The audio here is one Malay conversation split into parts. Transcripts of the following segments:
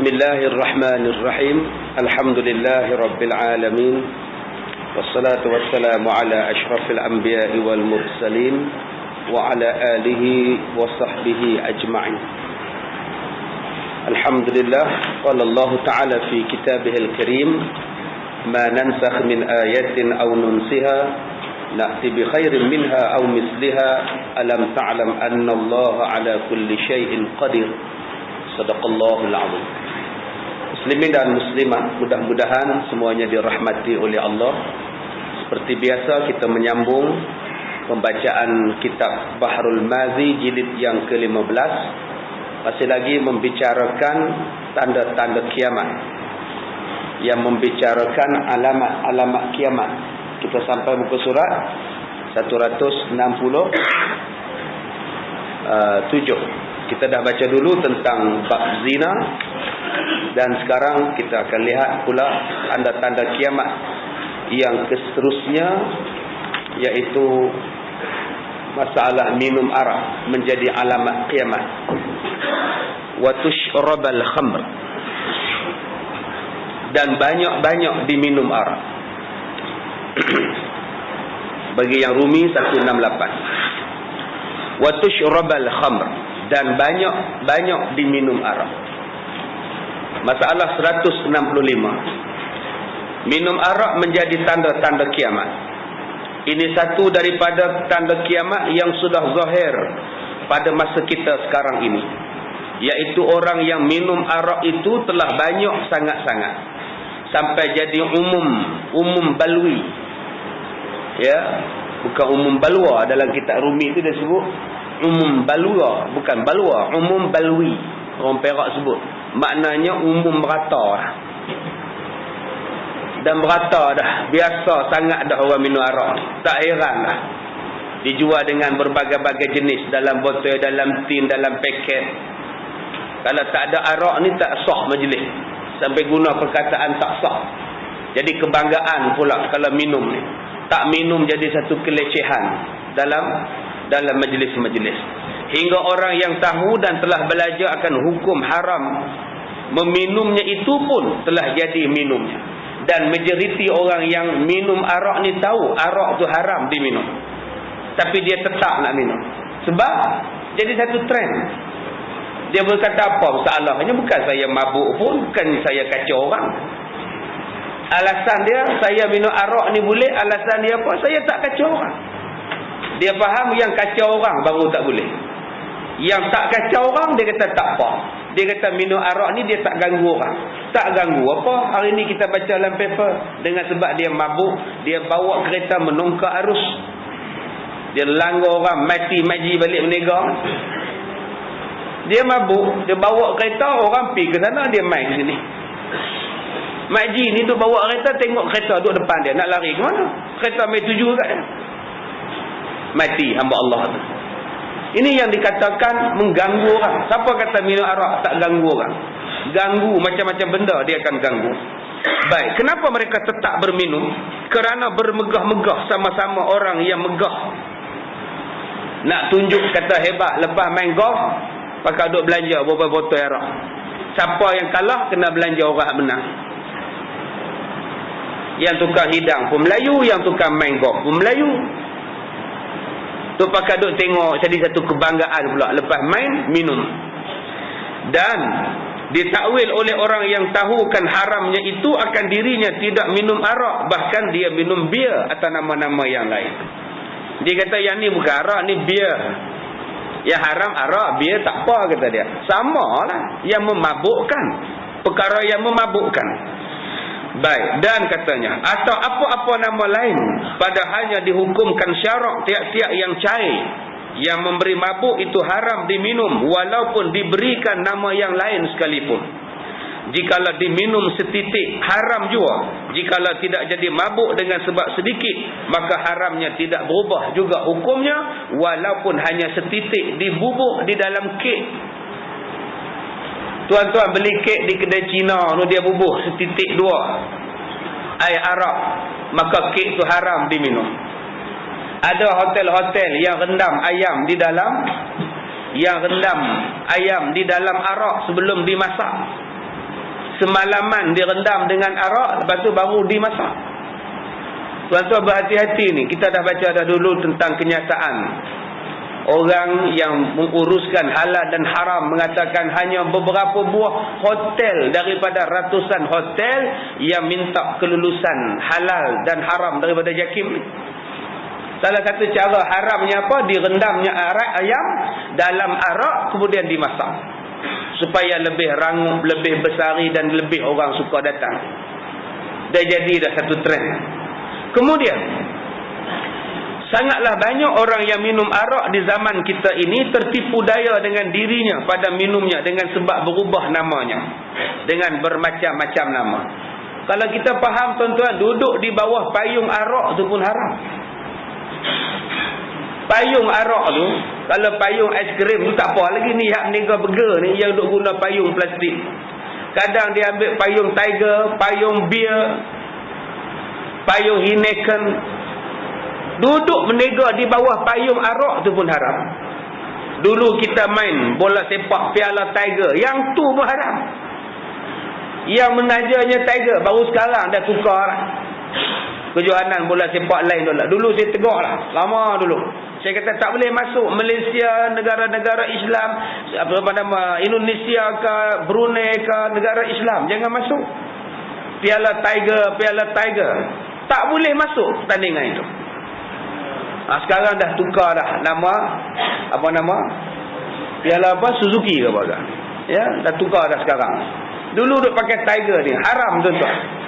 Bismillahirrahmanirrahim. Alhamdulillahi rabbil alamin. Wassalatu wassalamu ala asyrafil anbiya'i wal mursalin wa ala alihi wa sahbihi ajma'in. Alhamdulillah, qala Allah ta'ala fi kitabihil karim, ma nansakh min ayatin aw nunsiha na'ti bi khairin minha aw misliha alam ta'lam anna Allah ala kulli syai'in qadir. Sadaqallahul azim. Muslimin dan muslimat, mudah-mudahan semuanya dirahmati oleh Allah. Seperti biasa kita menyambung pembacaan kitab Bahrul Mazi jilid yang ke-15. Masih lagi membicarakan tanda-tanda kiamat, yang membicarakan alamat-alamat kiamat. Kita sampai muka surat 167. Kita dah baca dulu tentang bab zina, dan sekarang kita akan lihat pula tanda-tanda kiamat yang seterusnya, iaitu masalah minum arak menjadi alamat kiamat. Wa tushrabal khamr, dan banyak-banyak diminum arak. Bagi yang Rumi 168. Wa tushrabal khamr, dan banyak-banyak diminum arak. Masalah 165. Minum arak menjadi tanda-tanda kiamat. Ini satu daripada tanda kiamat yang sudah zahir pada masa kita sekarang ini, iaitu orang yang minum arak itu telah banyak sangat-sangat, sampai jadi umum balwi. Ya, bukan umum balwa. Dalam kitab Rumi itu dia sebut umum balwa, bukan balwa, umum balwi. Orang Perak sebut. Maknanya umum merata. Dan merata dah. Biasa sangat dah orang minum arak. Tak heran lah. Dijual dengan berbagai-bagai jenis. Dalam botol, dalam tin, dalam paket. Kalau tak ada arak ni tak sah majlis. Sampai guna perkataan tak sah. Jadi kebanggaan pula kalau minum ni. Tak minum jadi satu kelecehan dalam majlis-majlis. Hingga orang yang tahu dan telah belajar akan hukum haram meminumnya itu pun telah jadi minumnya. Dan majoriti orang yang minum arak ni tahu arak tu haram diminum, tapi dia tetap nak minum. Sebab jadi satu trend. Dia berkata apa masalahnya? Bukan saya mabuk pun, bukan saya kacau orang. Alasan dia, saya minum arak ni boleh. Alasan dia apa? Saya tak kacau orang. Dia faham yang kacau orang baru tak boleh. Yang tak kacau orang dia kata tak apa. Dia kata minum arak ni dia tak ganggu orang. Tak ganggu apa? Hari ni kita baca dalam paper, dengan sebab dia mabuk, dia bawa kereta menongkak arus. Dia langgar orang mati maji balik menega. Dia mabuk, dia bawa kereta, orang pergi ke sana, dia main ke sini. Maji ni tu bawa kereta, tengok kereta duduk depan dia, nak lari ke mana? Kereta main tuju kat dia. Mati hamba Allah tu. Ini yang dikatakan mengganggu orang. Siapa kata minum arak tak ganggu orang? Ganggu macam-macam benda dia akan ganggu. Baik, kenapa mereka tetap berminum? Kerana bermegah-megah sama-sama orang yang megah. Nak tunjuk kata hebat lepas main golf, pakai duk belanja beberapa botol arak. Siapa yang kalah kena belanja orang menang. Yang tukang hidang pun Melayu, yang tukang main golf pun Melayu. Tu pakai duk tengok, jadi satu kebanggaan pula lepas main minum. Dan ditakwil oleh orang yang tahukan haramnya itu akan dirinya tidak minum arak, bahkan dia minum bir atau nama-nama yang lain. Dia kata yang ni bukan arak, ni bir. Yang haram arak, bir tak apa kata dia. Samalah, yang memabukkan. Perkara yang memabukkan. Baik, dan katanya atau apa-apa nama lain, padahalnya dihukumkan syarak tiap-tiap yang cair yang memberi mabuk itu haram diminum, walaupun diberikan nama yang lain sekalipun. Jikalau diminum setitik haram juga. Jikalau tidak jadi mabuk dengan sebab sedikit, maka haramnya tidak berubah juga hukumnya, walaupun hanya setitik dibubuk di dalam kek. Tuan-tuan beli kek di kedai Cina tu, dia bubuh setitik 2 air arak, maka kek tu haram diminum. Ada hotel-hotel yang rendam ayam di dalam arak sebelum dimasak. semalaman direndam dengan arak, lepas tu baru dimasak. Tuan-tuan berhati-hati ni. Kita dah baca dah dulu tentang kenyataan orang yang menguruskan halal dan haram mengatakan hanya beberapa buah hotel daripada ratusan hotel yang minta kelulusan halal dan haram daripada JAKIM ni. Salah satu cara haramnya apa? Direndamnya ayam dalam arak kemudian dimasak supaya lebih rangup, lebih bersari dan lebih orang suka datang. Dah jadi dah satu trend. Kemudian sangatlah banyak orang yang minum arak di zaman kita ini tertipu daya dengan dirinya pada minumnya dengan sebab berubah namanya dengan bermacam-macam nama. Kalau kita faham tuan-tuan, duduk di bawah payung arak tu pun haram. Payung arak tu, kalau payung aiskrim tu tak apa lagi ni, hak niaga burger ni yang duk guna payung plastik. Kadang dia ambil payung Tiger, payung beer, payung Heineken. Duduk berniaga di bawah payung arak tu pun haram. Dulu kita main bola sepak Piala Tiger, yang tu pun haram. Yang menajarnya Tiger, baru sekarang dah tukar lah kejohanan bola sepak lain tu lah. Dulu saya tegur lah, lama dulu saya kata tak boleh masuk Malaysia, negara-negara Islam, apa nama, Indonesia ke, Brunei ke, negara Islam, jangan masuk Piala Tiger, tak boleh masuk pertandingan itu. Sekarang dah tukar dah nama, apa nama, Piala apa, Suzuki ke apa kan, ya, dah tukar dah sekarang. Dulu duk pakai Tiger ni, haram tuan-tuan.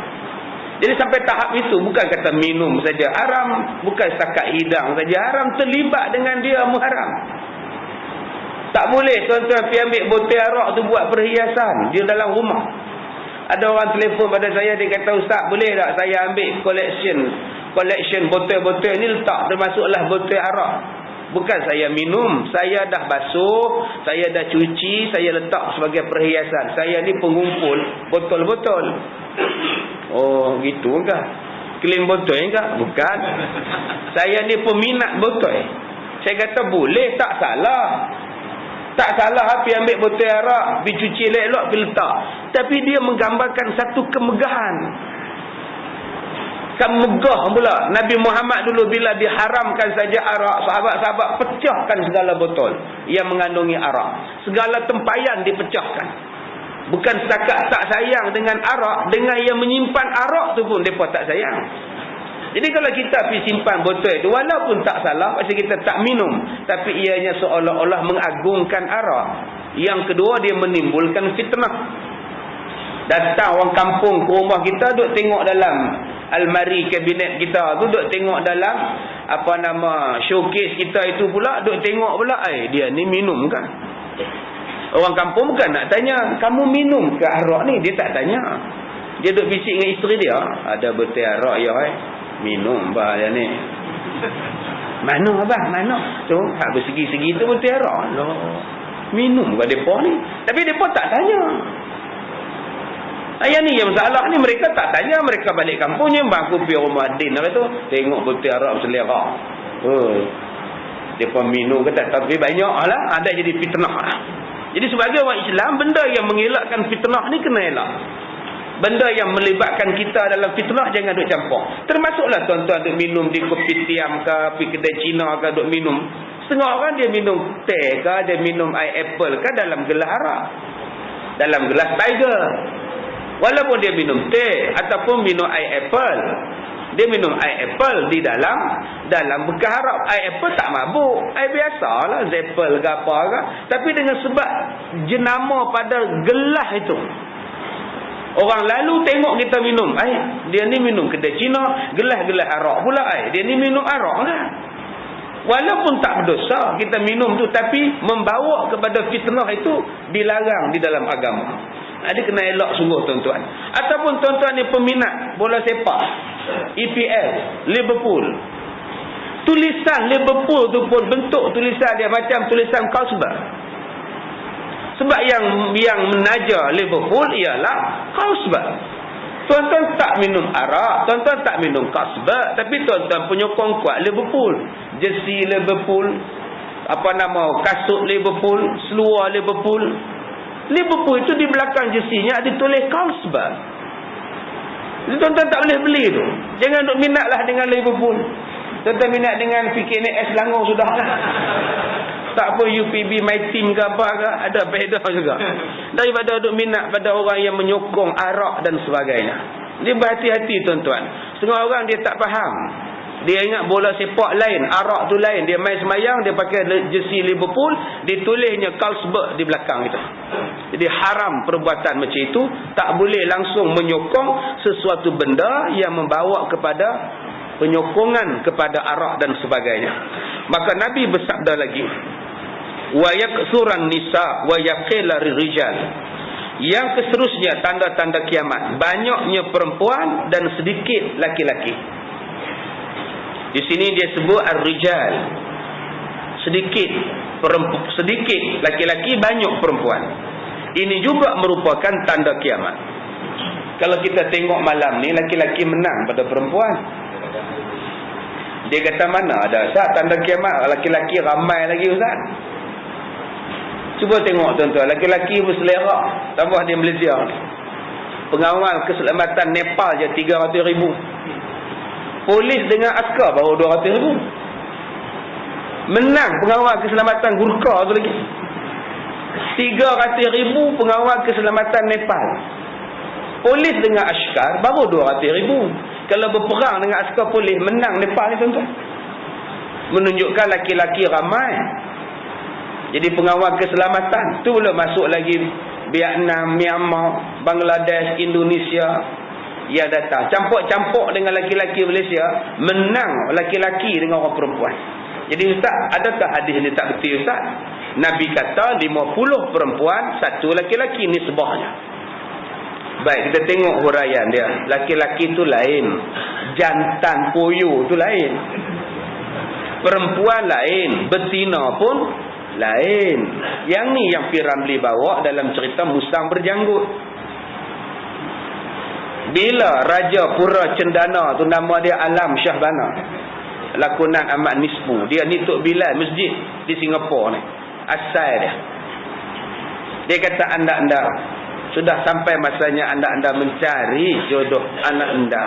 Jadi sampai tahap itu bukan kata minum saja haram, bukan setakat hidang saja haram, terlibat dengan dia muharam. Tak boleh tuan-tuan pergi ambil botol arak tu buat perhiasan di dalam rumah. Ada orang telefon pada saya, dia kata, "Ustaz, boleh tak saya ambil collection botol-botol ni, letak termasuklah botol arak. Bukan saya minum, saya dah basuh, saya dah cuci, saya letak sebagai perhiasan. Saya ni pengumpul botol-botol." Oh, gitu enggak? Clean botol enggak? Bukan. Saya ni peminat botol. Saya kata boleh, tak salah. Tak salah pergi ambil botol arak, pergi cuci elok-elok, pergi letak. Tapi dia menggambarkan satu kemegahan. Kan megah pula. Nabi Muhammad dulu bila diharamkan saja arak, sahabat-sahabat pecahkan segala botol yang mengandungi arak. Segala tempayan dipecahkan. Bukan setakat tak sayang dengan arak, dengan yang menyimpan arak tu pun mereka tak sayang. Jadi kalau kita pergi simpan botol itu, walaupun tak salah, pasal kita tak minum, tapi ianya seolah-olah mengagungkan arak. Yang kedua, dia menimbulkan fitnah. Datang orang kampung ke rumah kita, duk tengok dalam almari kabinet kita tu, duk tengok dalam apa nama showcase kita itu pula, duk tengok pula, dia ni minum kan? Orang kampung bukan nak tanya, "Kamu minum ke arak ni?" Dia tak tanya. Dia duk bisik dengan isteri dia, "Ada botol arak ya, minum bah dia ni." "Mana abah? Mana?" Tu, hak bersegi-segi tu botol arak. Loh, minum ke depa ni? Tapi depa tak tanya. Yang ni yang masalah ni, mereka tak tanya, mereka balik kampungnya, bang aku pergi rumah Din apa tu, tengok botol arak selera. Depa minum ke tak, tapi banyaklah, ada jadi fitnah lah. Jadi sebagai orang Islam, benda yang mengelakkan fitnah ni kena elak. Benda yang melibatkan kita dalam fitnah jangan duk campur. Termasuklah tuan-tuan duk minum di kopi tiam ke, pergi kedai Cina ke, duk minum. Setengah orang dia minum teh ke, dia minum air apple ke dalam gelas arak, dalam gelas Tiger. Walaupun dia minum teh ataupun minum air apple, dia minum air apple di dalam bekas arak. Air apple tak mabuk, air biasalah, Zeppel ke apa ke. Tapi dengan sebab jenama pada gelas itu, orang lalu tengok kita minum, dia ni minum kedai Cina, gelas-gelas arak pula, dia ni minum arak kan. Walaupun tak berdosa kita minum tu, tapi membawa kepada fitnah itu dilarang di dalam agama. Dia kena elak sungguh tuan-tuan. Ataupun tuan-tuan ni peminat bola sepak, EPL, Liverpool. Tulisan Liverpool tu pun bentuk tulisan dia macam tulisan Carlsberg. Sebab yang menaja Liverpool ialah Carlsberg. Tuan-tuan tak minum arak, tuan-tuan tak minum Carlsberg, tapi tuan-tuan penyokong kuat Liverpool. Jersey Liverpool, apa nama, kasut Liverpool, seluar Liverpool. Liverpool itu di belakang jersinya ditulis Carlsberg. Tuan-tuan tak boleh beli tu. Jangan duk minatlah dengan Liverpool. Tuan-tuan minat dengan PKNS Selangor sudahlah. Tak apa UPB My Team ke apa ke, ada faedah juga. Daripada duk minat pada orang yang menyokong arak dan sebagainya. Dia berhati-hati tuan-tuan. Setengah orang dia tak faham. Dia ingat bola sepak lain, arak tu lain. Dia main semayang, dia pakai jersey Liverpool, ditulisnya Carlsberg di belakang itu. Jadi haram perbuatan macam itu. Tak boleh langsung menyokong sesuatu benda yang membawa kepada penyokongan kepada arak dan sebagainya. Maka Nabi bersabda lagi, wa yaksuran nisa wa yaqilar rijal. Yang seterusnya tanda-tanda kiamat, banyaknya perempuan dan sedikit laki-laki. Di sini dia sebut ar-rijal, sedikit laki-laki, banyak perempuan. Ini juga merupakan tanda kiamat. Kalau kita tengok malam ni, laki-laki menang pada perempuan. Dia kata mana ada Ustaz tanda kiamat, laki-laki ramai lagi Ustaz. Cuba tengok tuan-tuan, laki-laki berselera, tambah di Malaysia. Pengawal keselamatan Nepal je 300,000. Polis dengan askar baru 200,000. Menang pengawal keselamatan Gurkha tu lagi. 300,000 pengawal keselamatan Nepal. Polis dengan askar baru 200,000. Kalau berperang dengan askar polis, menang Nepal ni tuan-tuan. Menunjukkan laki-laki ramai. Jadi pengawal keselamatan tu belum masuk lagi Vietnam, Myanmar, Bangladesh, Indonesia yang datang. Campur-campur dengan laki-laki Malaysia, menang laki-laki dengan orang perempuan. Jadi Ustaz, adakah hadis ini tak betul Ustaz? Nabi kata 50 perempuan, 1 laki-laki, ni sebahnya. Baik, kita tengok huraian dia. Laki-laki tu lain, jantan poyo tu lain, perempuan lain, betina pun lain. Yang ni yang Piramli bawa dalam cerita Musang Berjanggut. Bila Raja Pura Cendana tu, nama dia Alam Syahbana, lakonan Ahmad Nisbu, dia ni Tok Bilal masjid di Singapura ni, asal dia. Dia kata anda sudah sampai masanya anda mencari jodoh anak anda.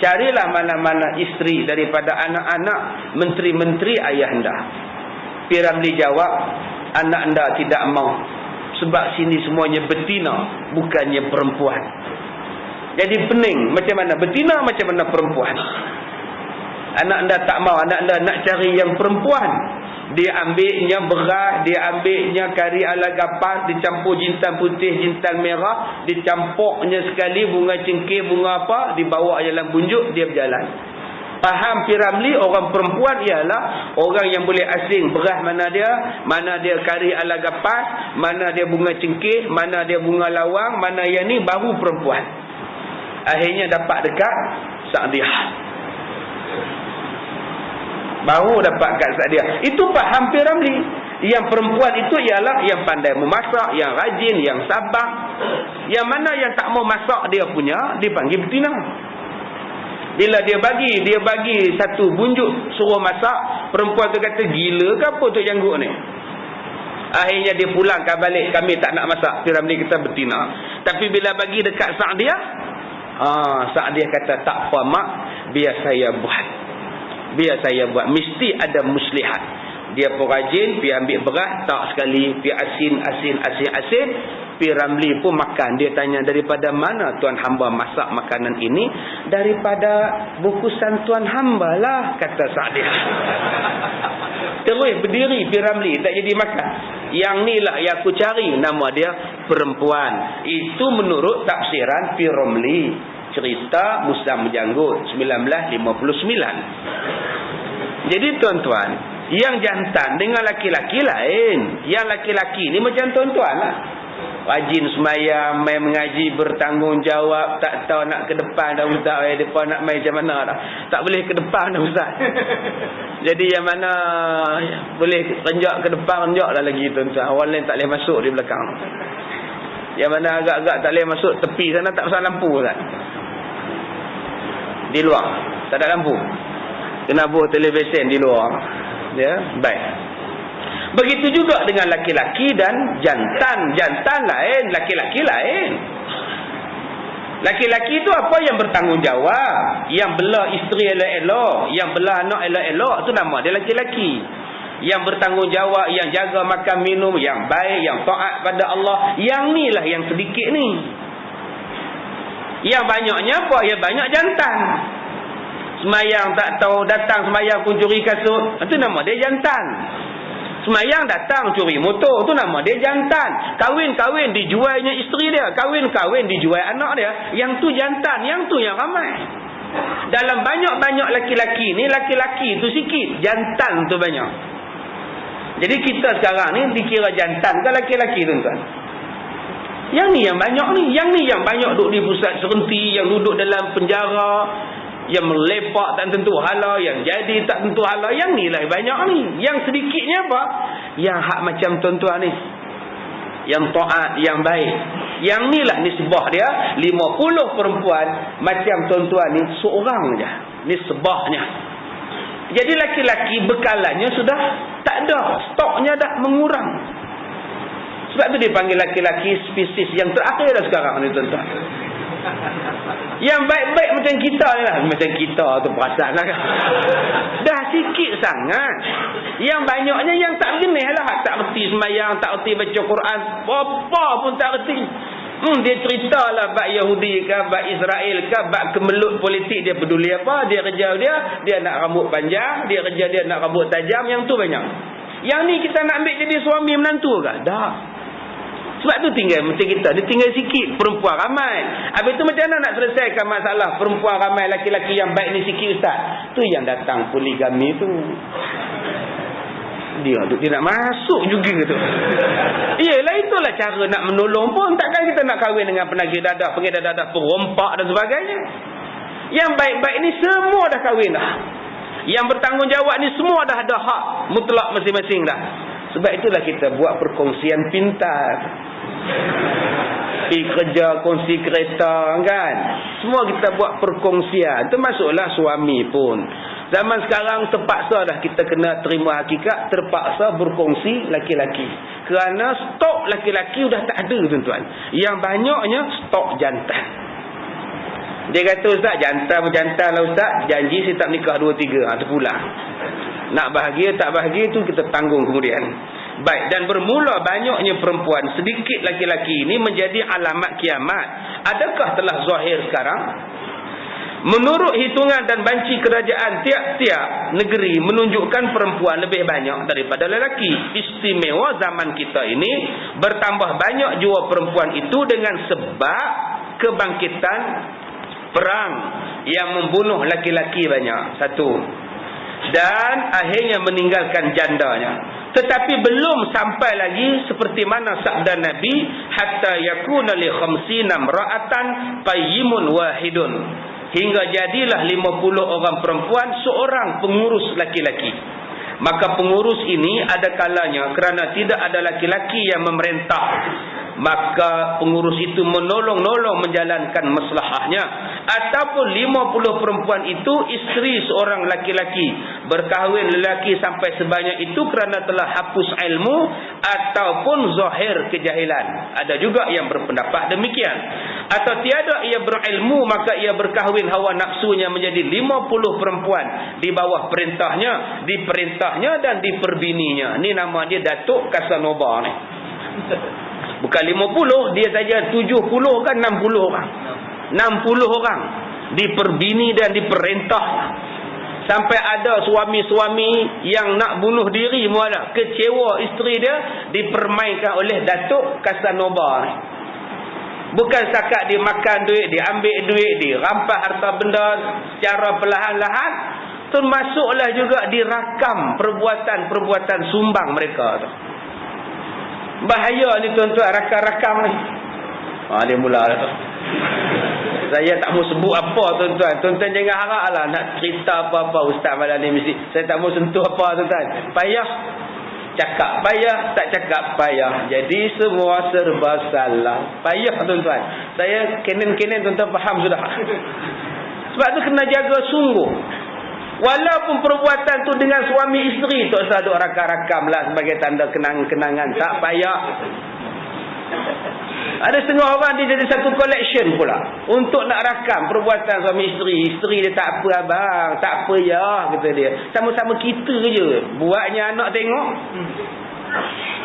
Carilah mana-mana isteri daripada anak-anak menteri-menteri ayah anda. Piramli jawab, anak anda tidak mau, sebab sini semuanya betina, bukannya perempuan. Jadi pening, macam mana betina, macam mana perempuan. Anak anda tak mau, anak anda nak cari yang perempuan. Dia ambilnya beras, dia ambilnya kari ala gapas, dicampur jintan putih, jintan merah, dicampurnya sekali bunga cengkeh, bunga apa, dibawa dalam bunjuk, dia berjalan. Faham Piramli, orang perempuan ialah orang yang boleh asing beras mana dia kari ala gapas, mana dia bunga cengkeh, mana dia bunga lawang, mana yang ni baru perempuan. Akhirnya dapat dekat Sa'diyah, baru dapat kat Sa'diyah. Itu faham Piramli. Yang perempuan itu ialah yang pandai memasak, yang rajin, yang sabar. Yang mana yang tak mau masak dia punya, dipanggil betina. Bila dia bagi satu bunjuk suruh masak, perempuan tu kata gila ke apa tu janggut ni. Akhirnya dia pulangkan balik, kami tak nak masak. Piramli kita betina. Tapi bila bagi dekat Sa'diyah, Sa'diyah kata tak apa mak, biar saya buat, mesti ada muslihat. Dia pun rajin, pergi ambil beras, tak sekali, pergi asin. Piramli pun makan. Dia tanya, daripada mana tuan hamba masak makanan ini? Daripada bukusan tuan hamba lah, kata Sa'diyah. Terus berdiri Piramli, tak jadi makan. Yang ni lah yang aku cari, nama dia perempuan. Itu menurut tafsiran Piramli, cerita Musang Berjanggut 1959. Jadi tuan-tuan, yang jantan dengan laki-laki lain. Yang laki-laki ni macam tuan-tuan lah, rajin semayang, main mengaji, bertanggungjawab, tak tahu nak ke depan dah Ustaz. Depan nak main macam mana dah, tak boleh ke depan dah Ustaz. Jadi yang mana boleh renjak ke depan, renjak dah lagi tuan-tuan. Orang lain tak boleh masuk di belakang. Yang mana agak-agak tak boleh masuk tepi sana, tak pasang lampu Ustaz. Di luar tak ada lampu, kena buat televisyen di luar. Ya, baik. Begitu juga dengan laki-laki dan jantan. Jantan lain, laki-laki lain. Laki-laki itu apa? Yang bertanggungjawab, yang bela isteri elok-elok, yang bela anak elok-elok, itu nama dia laki-laki. Yang bertanggungjawab, yang jaga makan minum, yang baik, yang taat pada Allah. Yang ni lah yang sedikit ni. Yang banyaknya apa? Yang banyak jantan. Semayang tak tahu, datang semayang pun curi kasut, itu nama dia jantan. Semayang datang curi motor, tu nama dia jantan. Kahwin-kahwin dijualnya isteri dia, kahwin-kahwin dijual anak dia. Yang tu jantan, yang tu yang ramai. Dalam banyak-banyak laki-laki ni, laki-laki tu sikit, jantan tu banyak. Jadi kita sekarang ni dikira jantan ke laki-laki, tuan-tuan? Yang ni yang banyak ni, yang ni yang banyak duduk di pusat serenti, yang duduk dalam penjara, yang melepak tak tentu hala, yang jadi tak tentu hala. Yang ni lah banyak ni. Yang sedikitnya apa? Yang hak macam tuan-tuan ni, yang taat, yang baik. Yang ni lah nisbah dia 50 perempuan macam tuan-tuan ni seorang je nisbahnya. Jadi laki-laki bekalannya sudah tak ada, stoknya dah mengurang. Sebab tu dipanggil laki-laki spesies yang terakhir dah sekarang ni, tuan-tuan. Yang baik-baik macam kita ni lah. Macam kita tu perasan lah kan. Dah sikit sangat. Yang banyaknya yang tak jenis lah. Tak erti semayang, tak erti baca Quran, apa pun tak erti. Dia cerita lah bab Yahudi ke, bab Israel ke, bab kemelut politik. Dia peduli apa? Dia kerja dia nak rambut panjang, dia kerja dia nak rambut tajam. Yang tu banyak. Yang ni kita nak ambil jadi suami menantu ke? Dah. Sebab tu tinggal macam kita. Dia tinggal sikit, perempuan ramai. Habis tu macam mana nak selesaikan masalah perempuan ramai, laki-laki yang baik ni sikit, ustaz? Tu yang datang poligami tu. Dia nak masuk juga tu. Iyalah, itulah cara nak menolong pun. Takkan kita nak kahwin dengan penagih dadah, pengedar dadah, perompak dan sebagainya. Yang baik-baik ni semua dah kahwin dah. Yang bertanggungjawab ni semua dah ada hak mutlak masing-masing dah. Sebab itulah kita buat perkongsian pintar. Pergi kerja, kongsi kereta kan. Semua kita buat perkongsian. Termasuklah suami pun. Zaman sekarang terpaksa dah kita kena terima hakikat. Terpaksa berkongsi laki-laki. Kerana stok laki-laki dah tak ada, tuan-tuan. Yang banyaknya stok jantan. Dia kata, ustaz, jantan lah ustaz. Janji saya tak nikah 2-3. Terpulang. Nak bahagia tak bahagia tu kita tanggung kemudian. Baik, dan bermula banyaknya perempuan, sedikit laki-laki ini menjadi alamat kiamat. Adakah telah zahir sekarang? Menurut hitungan dan banci kerajaan, tiap-tiap negeri menunjukkan perempuan lebih banyak daripada lelaki. Istimewa zaman kita ini, bertambah banyak jua perempuan itu dengan sebab kebangkitan perang yang membunuh laki-laki banyak. Satu. Dan akhirnya meninggalkan jandanya. Tetapi belum sampai lagi seperti mana sabda Nabi, hatta yakuna li khamsina imra'atan qayyimun wahidun, hingga jadilah 50 orang perempuan, seorang pengurus laki-laki. Maka pengurus ini ada kalanya kerana tidak ada laki-laki yang memerintah, maka pengurus itu menolong-nolong menjalankan maslahahnya. Ataupun 50 perempuan itu isteri seorang laki-laki, berkahwin lelaki sampai sebanyak itu kerana telah hapus ilmu ataupun zahir kejahilan. Ada juga yang berpendapat demikian. Atau tiada ia berilmu, maka ia berkahwin hawa nafsunya menjadi 50 perempuan di bawah perintahnya, diperintahnya dan diperbininya. Ni nama dia Datuk Casanova ni. Bukan 50, dia saja 70 kan 60 orang. 60 orang diperbini dan diperintah. Sampai ada suami-suami yang nak bunuh diri mualah, kecewa isteri dia dipermainkan oleh Datuk Casanova ni. Bukan setakat dia makan duit, dia ambil duit, dia rampas harta benda secara perlahan-lahan, termasuklah juga dirakam perbuatan-perbuatan sumbang mereka tu. Bahaya ni tuan-tuan, rakam-rakam ni. Dia mula dah tu. Saya tak mau sebut apa tuan-tuan. Tuan-tuan jangan haraplah nak cerita apa-apa ustaz malam ni mesti. Saya tak mau sentuh apa tuan-tuan. Payah cakap payah, tak cakap payah. Jadi semua serba salah. Payah tuan-tuan. Saya kenen-kenen tuan-tuan faham sudah. Sebab tu kena jaga sungguh. Walaupun perbuatan tu dengan suami isteri tak usah duk rakam-rakam lah sebagai tanda kenangan-kenangan. Tak payah. Ada setengah orang dia jadi satu collection pula untuk nak rakam perbuatan suami isteri. Isteri dia tak apa abang, tak apa ya, kata dia. Sama-sama kita je. Buatnya anak tengok.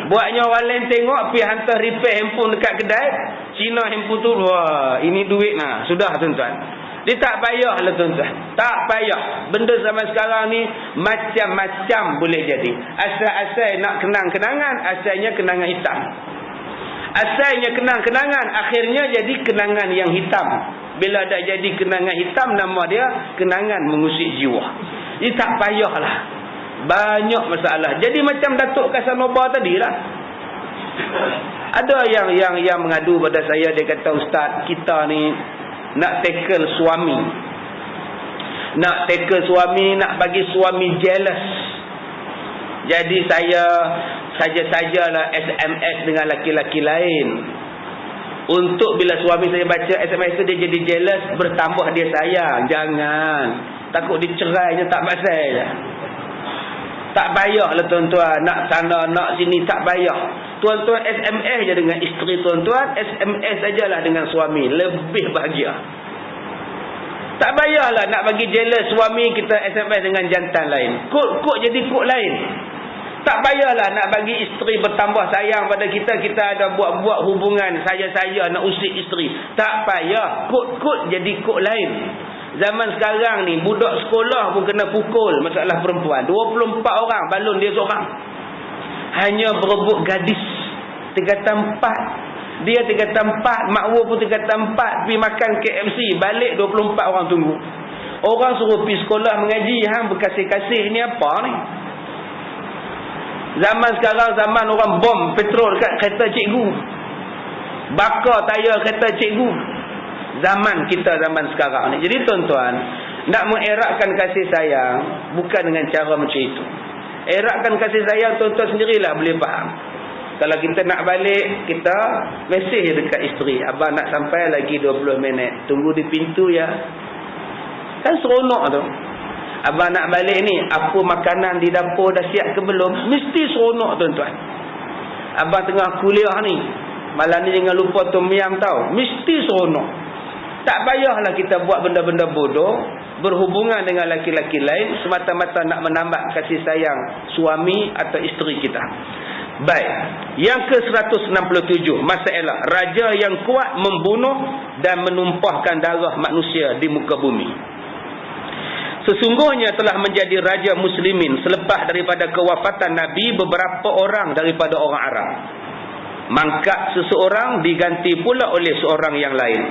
Buatnya orang lain tengok, pergi hantar repair handphone dekat kedai. Cina handphone tu, wah, ini duit nah. Sudah tuan-tuan. Dia tak payah lah tuan-tuan. Tak payah. Benda zaman sekarang ni macam-macam boleh jadi. Asal-asal nak kenang-kenangan, asalnya kenangan hitam. Asalnya kenang-kenangan, akhirnya jadi kenangan yang hitam. Bila dah jadi kenangan hitam, nama dia kenangan mengusik jiwa. Dia tak payahlah. Banyak masalah. Jadi macam Datuk Casanova tadi lah. Ada yang mengadu pada saya. Dia kata, Ustaz, kita ni nak tackle suami. Nak tackle suami, nak bagi suami jealous. Jadi saya saja-sajalah SMS dengan laki-laki lain. Untuk bila suami saya baca SMS tu dia jadi jealous, bertambah dia sayang. Jangan. Takut dicerainya tak pasal je. Tak payahlah tuan-tuan. Nak sana, nak sini, tak payah. Tuan-tuan SMS je dengan isteri tuan-tuan. SMS sajalah dengan suami. Lebih bahagia. Tak payahlah nak bagi jealous suami kita SMS dengan jantan lain. Kod jadi kod lain. Tak payahlah nak bagi isteri bertambah sayang pada kita. Kita ada buat-buat hubungan saya nak usik isteri. Tak payah. Kod jadi kod lain. Zaman sekarang ni budak sekolah pun kena pukul masalah perempuan. 24 orang balun dia seorang. Hanya berebut gadis. Tingkatan 4. Dia tingkatan 4, makwu pun tingkatan 4, pergi makan KFC, balik 24 orang tunggu. Orang suruh pergi sekolah mengaji, hang berkasih-kasih ni apa ni? Zaman sekarang zaman orang bom petrol kat kereta cikgu. Bakar tayar kereta cikgu. Zaman kita zaman sekarang ni. Jadi tuan-tuan, nak mengerakkan kasih sayang bukan dengan cara macam itu. Erakkan kasih sayang tuan-tuan sendirilah boleh faham. Kalau kita nak balik, kita mesej dekat isteri, abang nak sampai lagi 20 minit, tunggu di pintu ya. Kan seronok tu. Abang nak balik ni, apa makanan di dapur dah siap ke belum? Mesti seronok tuan-tuan. Abang tengah kuliah ni, malam ni jangan lupa tom yam tau. Mesti seronok. Tak payahlah kita buat benda-benda bodoh, berhubungan dengan laki-laki lain semata-mata nak menambah kasih sayang suami atau isteri kita. Baik, yang ke-167, masalah raja yang kuat membunuh dan menumpahkan darah manusia di muka bumi. Sesungguhnya telah menjadi raja muslimin selepas daripada kewafatan Nabi beberapa orang daripada orang Arab. Mangkat seseorang diganti pula oleh seorang yang lain.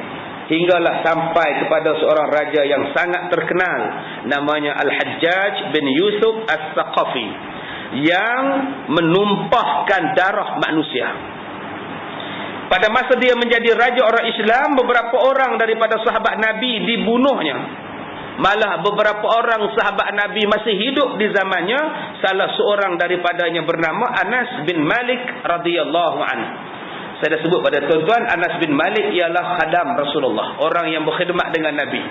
Hinggalah sampai kepada seorang raja yang sangat terkenal, namanya Al-Hajjaj bin Yusuf As-Saqafi, yang menumpahkan darah manusia. Pada masa dia menjadi raja orang Islam, beberapa orang daripada sahabat Nabi dibunuhnya. Malah beberapa orang sahabat Nabi masih hidup di zamannya. Salah seorang daripadanya bernama Anas bin Malik radhiyallahu anhu. Saya dah sebut pada tuan-tuan, Anas bin Malik ialah khadam Rasulullah, orang yang berkhidmat dengan Nabi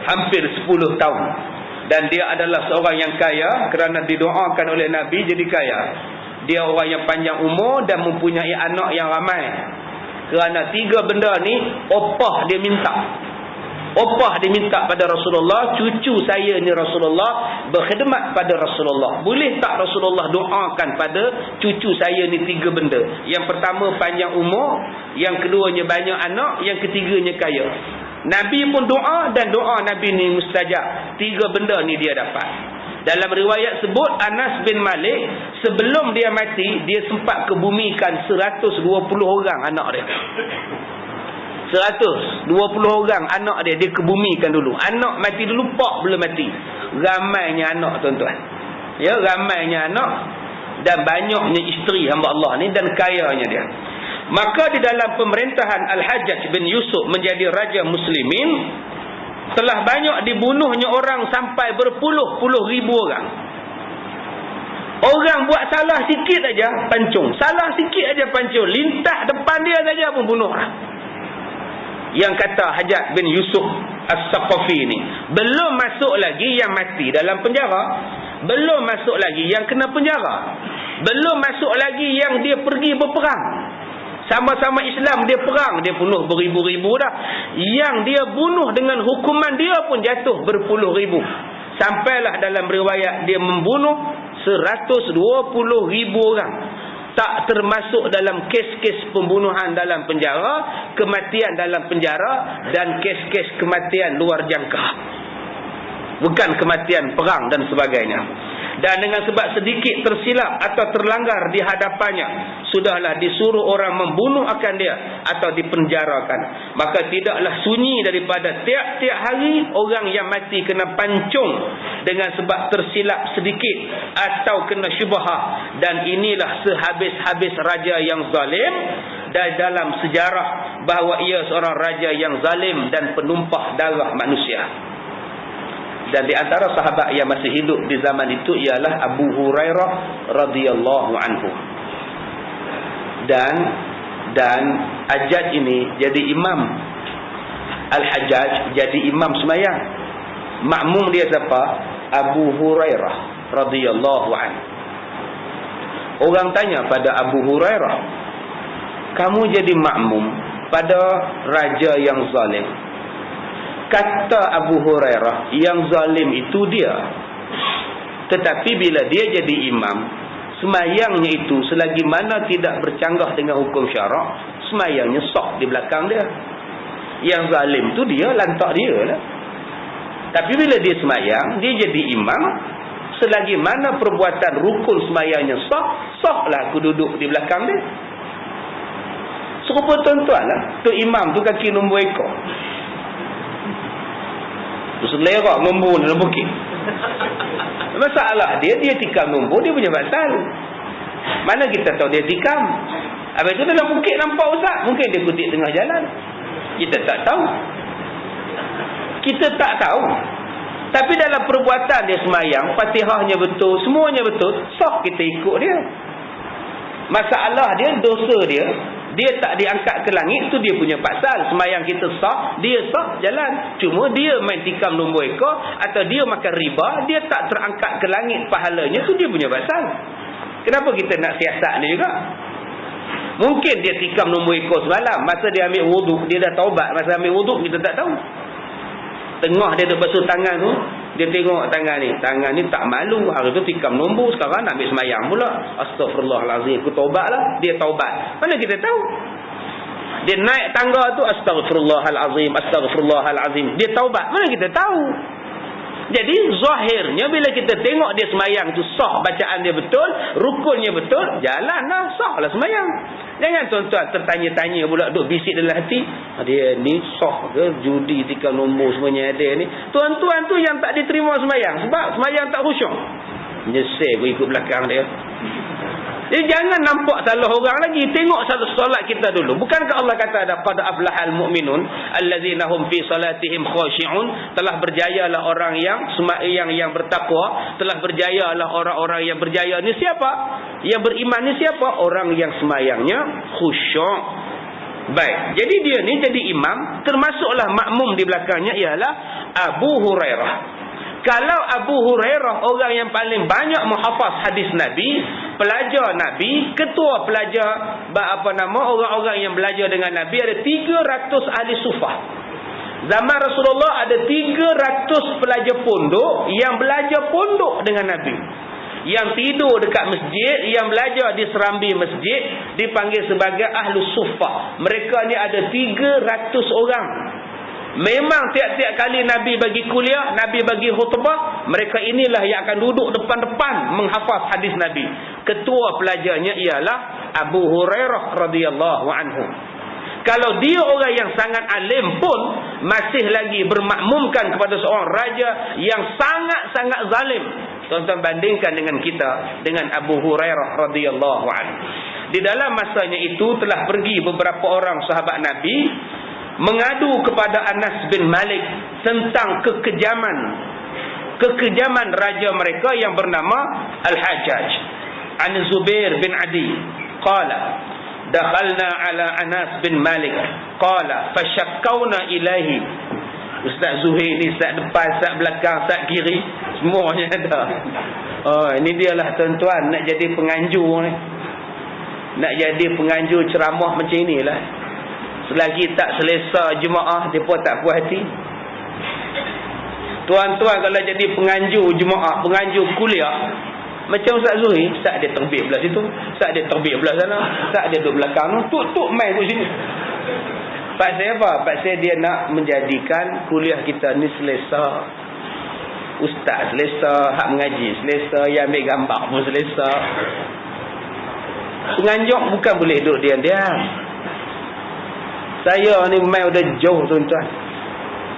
hampir 10 tahun. Dan dia adalah seorang yang kaya kerana didoakan oleh Nabi jadi kaya. Dia orang yang panjang umur dan mempunyai anak yang ramai. Kerana 3 benda ni opah dia minta. Opah diminta pada Rasulullah, cucu saya ni Rasulullah berkhidmat pada Rasulullah. Boleh tak Rasulullah doakan pada cucu saya ni 3 benda? Yang pertama panjang umur, yang keduanya banyak anak, yang ketiganya kaya. Nabi pun doa dan doa Nabi ni mustajab. 3 benda ni dia dapat. Dalam riwayat sebut Anas bin Malik sebelum dia mati, dia sempat kebumikan 120 orang anak dia. 120 orang anak dia kebumikan dulu. Anak mati dulu, pak belum mati. Ramainya anak tuan-tuan. Ya, ramainya anak dan banyaknya isteri hamba Allah ni dan kayanya dia. Maka di dalam pemerintahan Al-Hajjaj bin Yusuf menjadi raja muslimin, telah banyak dibunuhnya orang sampai berpuluh-puluh ribu orang. Orang buat salah sikit aja pancung. Salah sikit aja pancung. Lintah depan dia saja pun bunuh. Yang kata Hajjaj bin Yusuf As-Saqafi ni, belum masuk lagi yang mati dalam penjara. Belum masuk lagi yang kena penjara. Belum masuk lagi yang dia pergi berperang. Sama-sama Islam dia perang, dia bunuh beribu-ribu dah. Yang dia bunuh dengan hukuman dia pun jatuh berpuluh ribu. Sampailah dalam riwayat dia membunuh 120,000 orang. Tak termasuk dalam kes-kes pembunuhan dalam penjara, kematian dalam penjara dan kes-kes kematian luar jangka. Bukan kematian perang dan sebagainya. Dan dengan sebab sedikit tersilap atau terlanggar di hadapannya, sudahlah disuruh orang membunuh akan dia atau dipenjarakan. Maka tidaklah sunyi daripada tiap-tiap hari orang yang mati kena pancung dengan sebab tersilap sedikit atau kena syubhah. Dan inilah sehabis-habis raja yang zalim dan dalam sejarah bahawa ia seorang raja yang zalim dan penumpah darah manusia. Dan di antara sahabat yang masih hidup di zaman itu ialah Abu Hurairah radhiyallahu anhu. Dan Hajjaj ini jadi imam. Al-Hajjaj jadi imam sembahyang. Makmum dia siapa? Abu Hurairah radhiyallahu anhu. Orang tanya pada Abu Hurairah, kamu jadi makmum pada raja yang zalim. Kata Abu Hurairah, yang zalim itu dia. Tetapi bila dia jadi imam, semayangnya itu selagi mana tidak bercanggah dengan hukum syarak, semayangnya sah di belakang dia. Yang zalim itu dia, lantak dia lah. Tapi bila dia semayang, dia jadi imam, selagi mana perbuatan rukun semayangnya sah, sahlah aku duduk di belakang dia. Serupa tuan-tuan lah, tu imam tu kaki nombor ekor. Tu selerak nombor dalam bukit. Masalah dia tikam nombor, dia punya pasal. Mana kita tahu dia tikam? Habis tu dalam bukit nampak ustaz, mungkin dia kutip tengah jalan. Kita tak tahu. Tapi dalam perbuatan dia semayang, Fatihahnya betul, semuanya betul, sah kita ikut dia. Masalah dia, dosa dia tak diangkat ke langit, tu dia punya pasal. Semayang kita sah, dia sah jalan. Cuma dia main tikam nombor ekor atau dia makan riba, dia tak terangkat ke langit pahalanya, tu dia punya pasal. Kenapa kita nak siasat dia juga? Mungkin dia tikam nombor ekor semalam, masa dia ambil wuduk, dia dah taubat. Masa ambil wuduk kita tak tahu. Tengah dia tu basuh tangan tu, dia tengok tangan ni tak malu. Hari tu tikam nombor, sekarang nak ambil semayang pula. Astaghfirullahalazim, aku taubatlah. Dia taubat. Mana kita tahu? Dia naik tangga tu, astaghfirullahalazim. Dia taubat. Mana kita tahu? Jadi zahirnya bila kita tengok dia semayang tu sah, bacaan dia betul, rukunnya betul, jalanlah, sahlah semayang. Jangan tuan-tuan tertanya-tanya pula, duk bisik dalam hati, dia ni sah ke, judi, tikam nombor semuanya ada ni. Tuan-tuan tu yang tak diterima semayang sebab semayang tak khusyuk. Menyesal aku ikut belakang dia. Jadi jangan nampak salah orang lagi. Tengok satu solat kita dulu. Bukankah Allah kata ada qad aflahal mu'minun allazina hum fi salatihim khashi'un, telah berjayalah orang yang bertakwa, telah berjayalah orang-orang yang berjaya. Ni siapa? Yang beriman ni siapa? Orang yang semayangnya khusyuk. Baik. Jadi dia ni jadi imam, termasuklah makmum di belakangnya ialah Abu Hurairah. Kalau Abu Hurairah orang yang paling banyak menghafaz hadis Nabi, pelajar Nabi, ketua pelajar orang-orang yang belajar dengan Nabi, ada 300 ahli sufah. Zaman Rasulullah ada 300 pelajar pondok yang belajar pondok dengan Nabi. Yang tidur dekat masjid, yang belajar di serambi masjid, dipanggil sebagai ahli sufah. Mereka ni ada 300 orang. Memang tiap-tiap kali Nabi bagi kuliah, Nabi bagi khutbah, mereka inilah yang akan duduk depan-depan menghafaz hadis Nabi. Ketua pelajarnya ialah Abu Hurairah radhiyallahu anhu. Kalau dia orang yang sangat alim pun masih lagi bermakmumkan kepada seorang raja yang sangat-sangat zalim. Tuan-tuan bandingkan dengan kita, dengan Abu Hurairah radhiyallahu anhu. Di dalam masanya itu telah pergi beberapa orang sahabat Nabi mengadu kepada Anas bin Malik tentang kekejaman raja mereka yang bernama Al-Hajjaj. An Zubair bin Adi qala dakhalna ala Anas bin Malik qala fashakkawna ilahi Ustaz Zuhair ni sat depan, sat belakang, sat kiri, semuanya ada. Oh, ini dialah tuan-tuan nak jadi penganjur ni. Nak jadi penganjur ceramah macam inilah. Selagi tak selesa jemaah, depa tak puas hati. Tuan-tuan kalau jadi penganjur jemaah, penganjur kuliah, macam Ustaz Zuhair, sat dia terbit belah situ, sat dia terbit belah sana, sat dia duduk belakang tu, tuk main kat sini. Pasal apa? Pasal dia nak menjadikan kuliah kita ni selesa. Ustaz selesa, hak mengaji selesa, yang ambil gambar pun selesa. Penganjur bukan boleh duduk diam-diam. Saya ni main pada jauh tuan-tuan.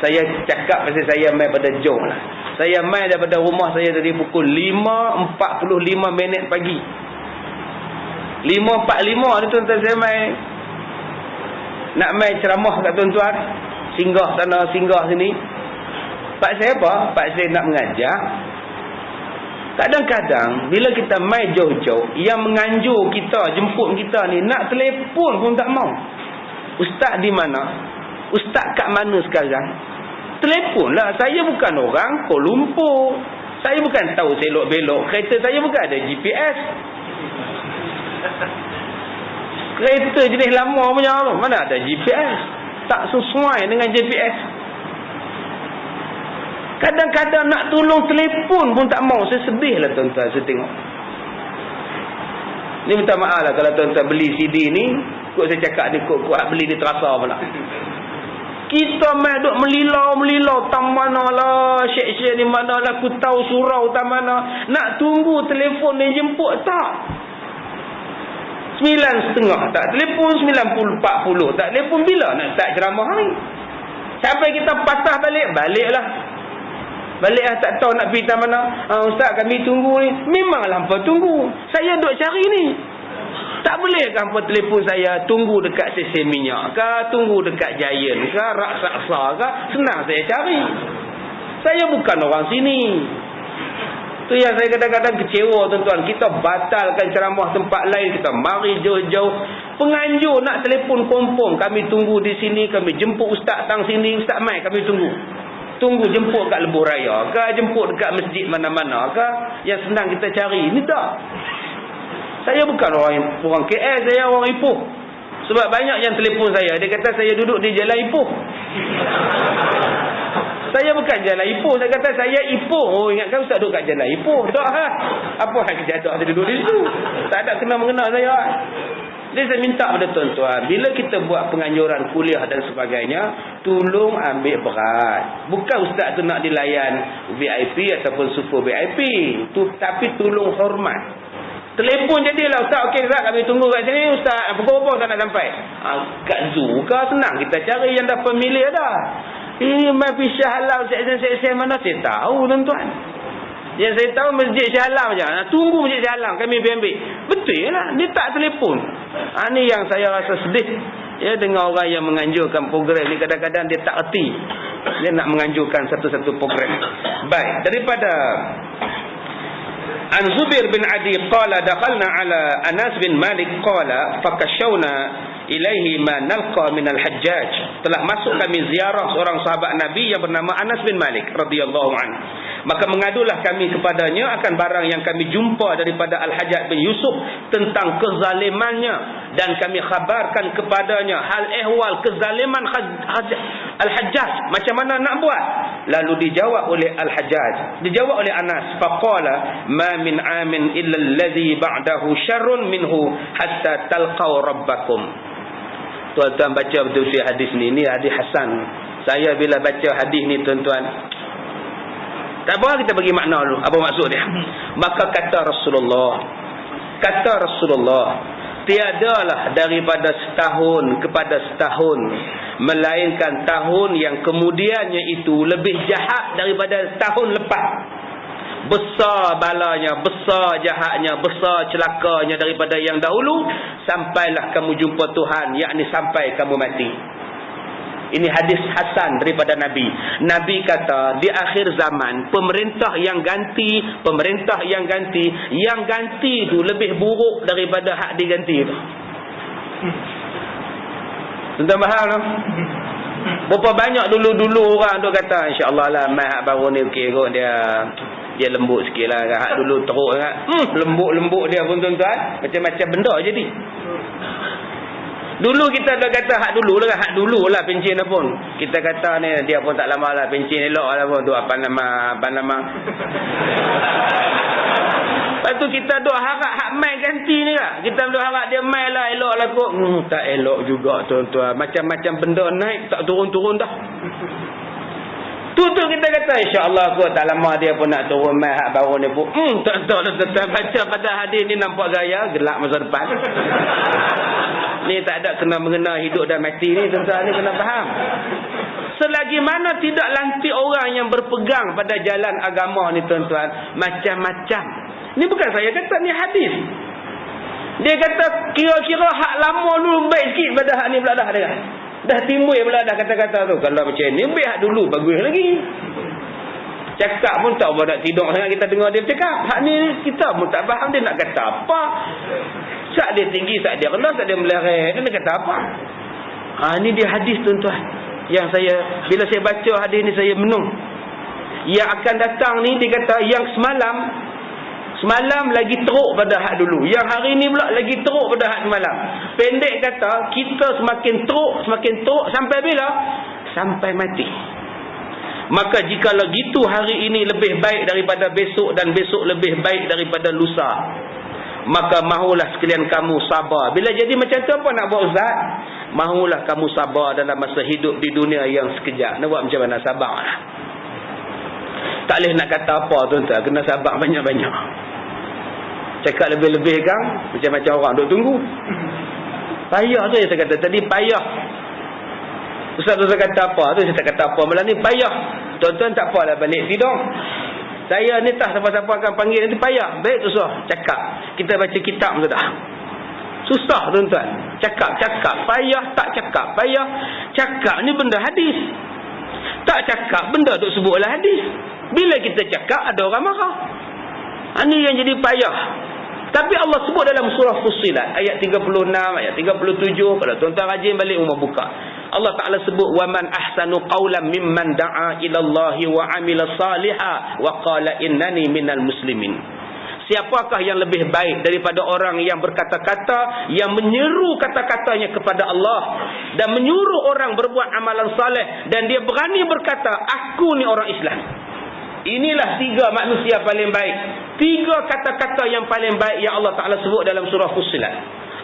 Saya cakap pasal saya main pada jauh lah. Saya main daripada rumah saya dari pukul 5.45 minit pagi. 5.45 ni tuan-tuan saya main. Nak main ceramah kat tuan-tuan. Singgah sana, singgah sini. Pak saya apa? Pak saya nak mengajar. Kadang-kadang bila kita main jauh-jauh, yang menganjur kita, jemput kita ni, nak telefon pun tak mau. Ustaz di mana? Ustaz kat mana sekarang? Telefonlah. Saya bukan orang Kuala Lumpur. Saya bukan tahu selok-belok. Kereta saya bukan ada GPS. Kereta jenis lama punya, mana ada GPS? Tak sesuai dengan GPS. Kadang-kadang nak tolong telefon pun tak mau. Saya sedih lah tuan-tuan, saya tengok. Ni minta maaf lah kalau tuan-tuan beli CD ni, kot saya cakap ni, kot beli ni terasa pula. Kita main duk melilau-melilau tam mana lah, syek-syek ni mana lah, aku tahu surau tam mana. Nak tunggu telefon ni jemput tak? 9.30 tak telefon, 9.40 tak telefon. Bila nak start ceramah ni? Sampai kita patah baliklah. Baliklah, tak tahu nak pergi tam mana. Ustaz kami tunggu ni. Memanglah hampa tunggu. Saya duk cari ni. Tak boleh ke hampa telefon saya tunggu dekat stesen minyak ke, tunggu dekat Giant ke, Raksasa ke? Senang saya cari. Saya bukan orang sini. Tu yang saya kadang-kadang kecewa tuan-tuan. Kita batalkan ceramah tempat lain, kita mari jauh-jauh. Penganjur nak telefon kompong, kami tunggu di sini, kami jemput ustaz tang sini, ustaz mai kami tunggu. Tunggu jemput kat Lebuh Raya ke, jemput dekat masjid mana-mana ke, yang senang kita cari. Ni tak. Saya bukan orang KL, saya orang Ipoh. Sebab banyak yang telefon saya, dia kata saya duduk di Jalan Ipoh. Saya bukan Jalan Ipoh, saya kata saya Ipoh. Oh, ingatkan ustaz duduk kat Jalan Ipoh. Tak ha. Apa hal kerja ada duduk di situ? Tak ada kena mengenal saya. Jadi saya minta pada tuan-tuan, bila kita buat penganjuran kuliah dan sebagainya, tolong ambil berat. Bukan ustaz tu nak dilayan VIP ataupun super VIP, tapi tolong hormat. Telefon jadilah, ustaz okey ustaz kami tunggu kat sini, ustaz pukul berapa ustaz nak sampai? Kat zoo ke senang kita cari yang dah familiar dah. Ini main pergi Shah Alam, seksen mana saya tahu tuan-tuan. Yang saya tahu masjid Shah Alam je. Tunggu masjid Shah Alam kami ambil. Betul lah, dia tak telefon. Ini yang saya rasa sedih. Ya, dengan orang yang menganjurkan program ni, kadang-kadang dia tak erti. Dia nak menganjurkan satu-satu program. Baik, daripada An Zubair bin Adi qala dakhalna ala Anas bin Malik qala fakashawna ilaihi ma nalqa min al-Hajjaj. Telah masuk kami ziarah seorang sahabat Nabi yang bernama Anas bin Malik radhiyallahu an. Maka mengadulah kami kepadanya akan barang yang kami jumpa daripada Al-Hajjaj bin Yusuf tentang kezalimannya, dan kami khabarkan kepadanya hal ehwal kezaliman Al-Hajjaj, macam mana nak buat. Lalu dijawab oleh Al-Hajjaj, dijawab oleh Anas, faqala ma min amin illa alladhi ba'dahu syarrun minhu hatta talqaw rabbakum. Tuan-tuan baca betul-betul hadis ni hadis Hasan. Saya bila baca hadis ni tuan-tuan, tak apa, kita bagi makna dulu apa maksud dia. Maka kata Rasulullah, tiadalah daripada setahun kepada setahun, melainkan tahun yang kemudiannya itu lebih jahat daripada tahun lepas. Besar balanya, besar jahatnya, besar celakanya daripada yang dahulu, sampailah kamu jumpa Tuhan, yakni sampai kamu mati. Ini hadis Hasan daripada Nabi. Nabi kata, di akhir zaman, pemerintah yang ganti itu lebih buruk daripada hak diganti itu. Tentang mahal tak? Berapa banyak dulu-dulu orang duk kata insya-Allah lah mai hak baru ni okey kot dia lembut sikitlah. Hak dulu teruk sangat. Lembut-lembut dia pun tuan-tuan, macam-macam benda jadi. Dulu kita dah kata hak dulu lah pencen pun. Kita kata ni dia pun tak lama lah pencen elok lah pun tu apa nama. Lepas tu kita duk harap hak mai ganti ni lah. Kita duk harap dia mai lah elok lah kot. Tak elok juga tuan-tuan. Macam-macam benda naik tak turun-turun dah. Tu kita kata insya-Allah kot tak lama dia pun nak turun mai hak baru ni pun. Tak tahu dah baca pada hadis ni nampak gaya gelap masa depan. Ni tak ada kena mengena hidup dan mati ni tuan-tuan, ni kena faham. Selagi mana tidak lantik orang yang berpegang pada jalan agama ni tuan-tuan, macam-macam. Ni bukan saya kata, ni hadis. Dia kata kira-kira hak lama dulu baik sikit pada hak ni pula dah dia. Dah timbul pula dah kata-kata tu. Kalau macam ni baik hak dulu bagus lagi. Cakap pun tak boleh nak tidur sangat kita dengar dia bercakap. Hak ni kita pun tak faham dia nak kata apa. Sak dia tinggi, sak dia rendah, sak dia meleret. Dia nak kata apa? Ni dia hadis tuan-tuan. Yang saya, bila saya baca hadis ni saya menung. Yang akan datang ni dia kata yang semalam lagi teruk pada hak dulu. Yang hari ni pula lagi teruk pada hak semalam. Pendek kata, kita semakin teruk sampai bila? Sampai mati. Maka jikalau gitu hari ini lebih baik daripada besok dan besok lebih baik daripada lusa, maka mahulah sekalian kamu sabar. Bila jadi macam tu apa nak buat Ustaz? Mahulah kamu sabar dalam masa hidup di dunia yang sekejap. Nak buat macam mana? Sabar lah. Tak boleh nak kata apa tuan-tuan. Kena sabar banyak-banyak. Cakap lebih-lebih kan macam-macam orang duk tunggu. Payah tu yang saya kata tadi, payah. Ustaz kata apa tu, saya tak kata apa. Malah ni payah. Tuan-tuan tak apalah balik tidur. Saya ni tak siapa-siapa akan panggil nanti payah. Baik tu susah. Cakap. Kita baca kitab sudah. Susah tuan-tuan. Cakap. Payah tak cakap. Payah. Cakap ni benda hadis. Tak cakap benda duk sebutlah hadis. Bila kita cakap ada orang marah. Ini yang jadi payah. Tapi Allah sebut dalam surah Fussilat ayat 36, ayat 37. Kalau tuan-tuan rajin balik rumah buka. Allah Ta'ala sebut waman ahsanu qawlan mimman da'a ila Allahi wa amila salihah wa qala innani minal muslimin. Siapakah yang lebih baik daripada orang yang berkata-kata, yang menyeru kata-katanya kepada Allah dan menyuruh orang berbuat amalan saleh, dan dia berani berkata aku ni orang Islam. Inilah 3 manusia paling baik. 3 kata-kata yang paling baik yang Allah Ta'ala sebut dalam surah Fussilat.